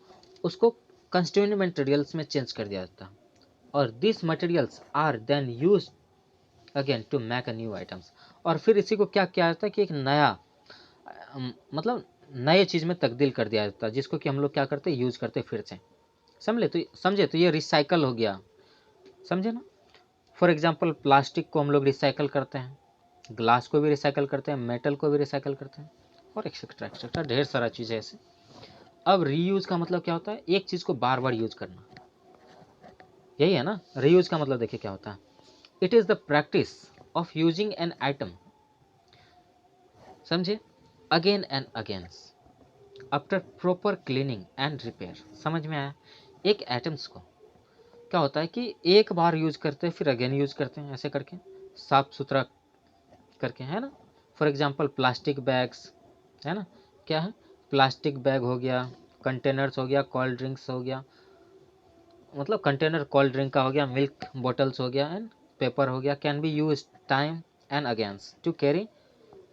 उसको कंस्टिट्यूएंट मटेरियल्स में चेंज कर दिया जाता है, और this materials are then use again to make a new items. और फिर इसी को क्या किया जाता है कि एक नया मतलब नए चीज़ में तब्दील कर दिया जाता है, जिसको कि हम लोग क्या करते हैं, यूज करते फिर से। समझे, तो ये रिसाइकल हो गया। समझे ना। फॉर एग्जाम्पल प्लास्टिक को हम लोग रिसाइकल करते हैं, ग्लास को भी रिसाइकल करते हैं, मेटल को भी रिसाइकल करते हैं, और एक्सेट्रा एक्सेट्रा ढेर सारा चीज़ है ऐसे। अब रीयूज का मतलब क्या होता है, एक चीज़ को बार बार यूज करना, यही है ना। रीयूज का मतलब देखिए क्या होता है, it is the practice of using an item, समझे, again and again after proper cleaning and repair. समझ में आया। एक आइटम्स को क्या होता है कि एक बार यूज करते हैं फिर अगेन यूज करते हैं, ऐसे करके साफ सुथरा करके, है ना। फॉर एग्जांपल प्लास्टिक बैग्स, है ना, क्या है, प्लास्टिक बैग हो गया, कंटेनर्स हो गया, कोल्ड ड्रिंक्स हो गया, मतलब कंटेनर कोल्ड ड्रिंक का हो गया, मिल्क बॉटल्स हो गया, एंड पेपर हो गया, can be use time and again to carry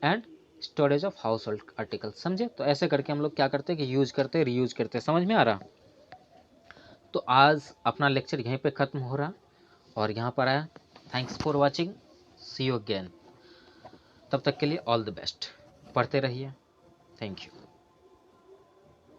and storage of household article. समझे, तो ऐसे करके हम लोग क्या करते हैं कि यूज करते हैं, रीयूज करते हैं। समझ में आ रहा। तो आज अपना लेक्चर यहीं पे ख़त्म हो रहा और यहाँ पर आया। Thanks for watching, see you again. तब तक के लिए ऑल द बेस्ट, पढ़ते रहिए। Thank you.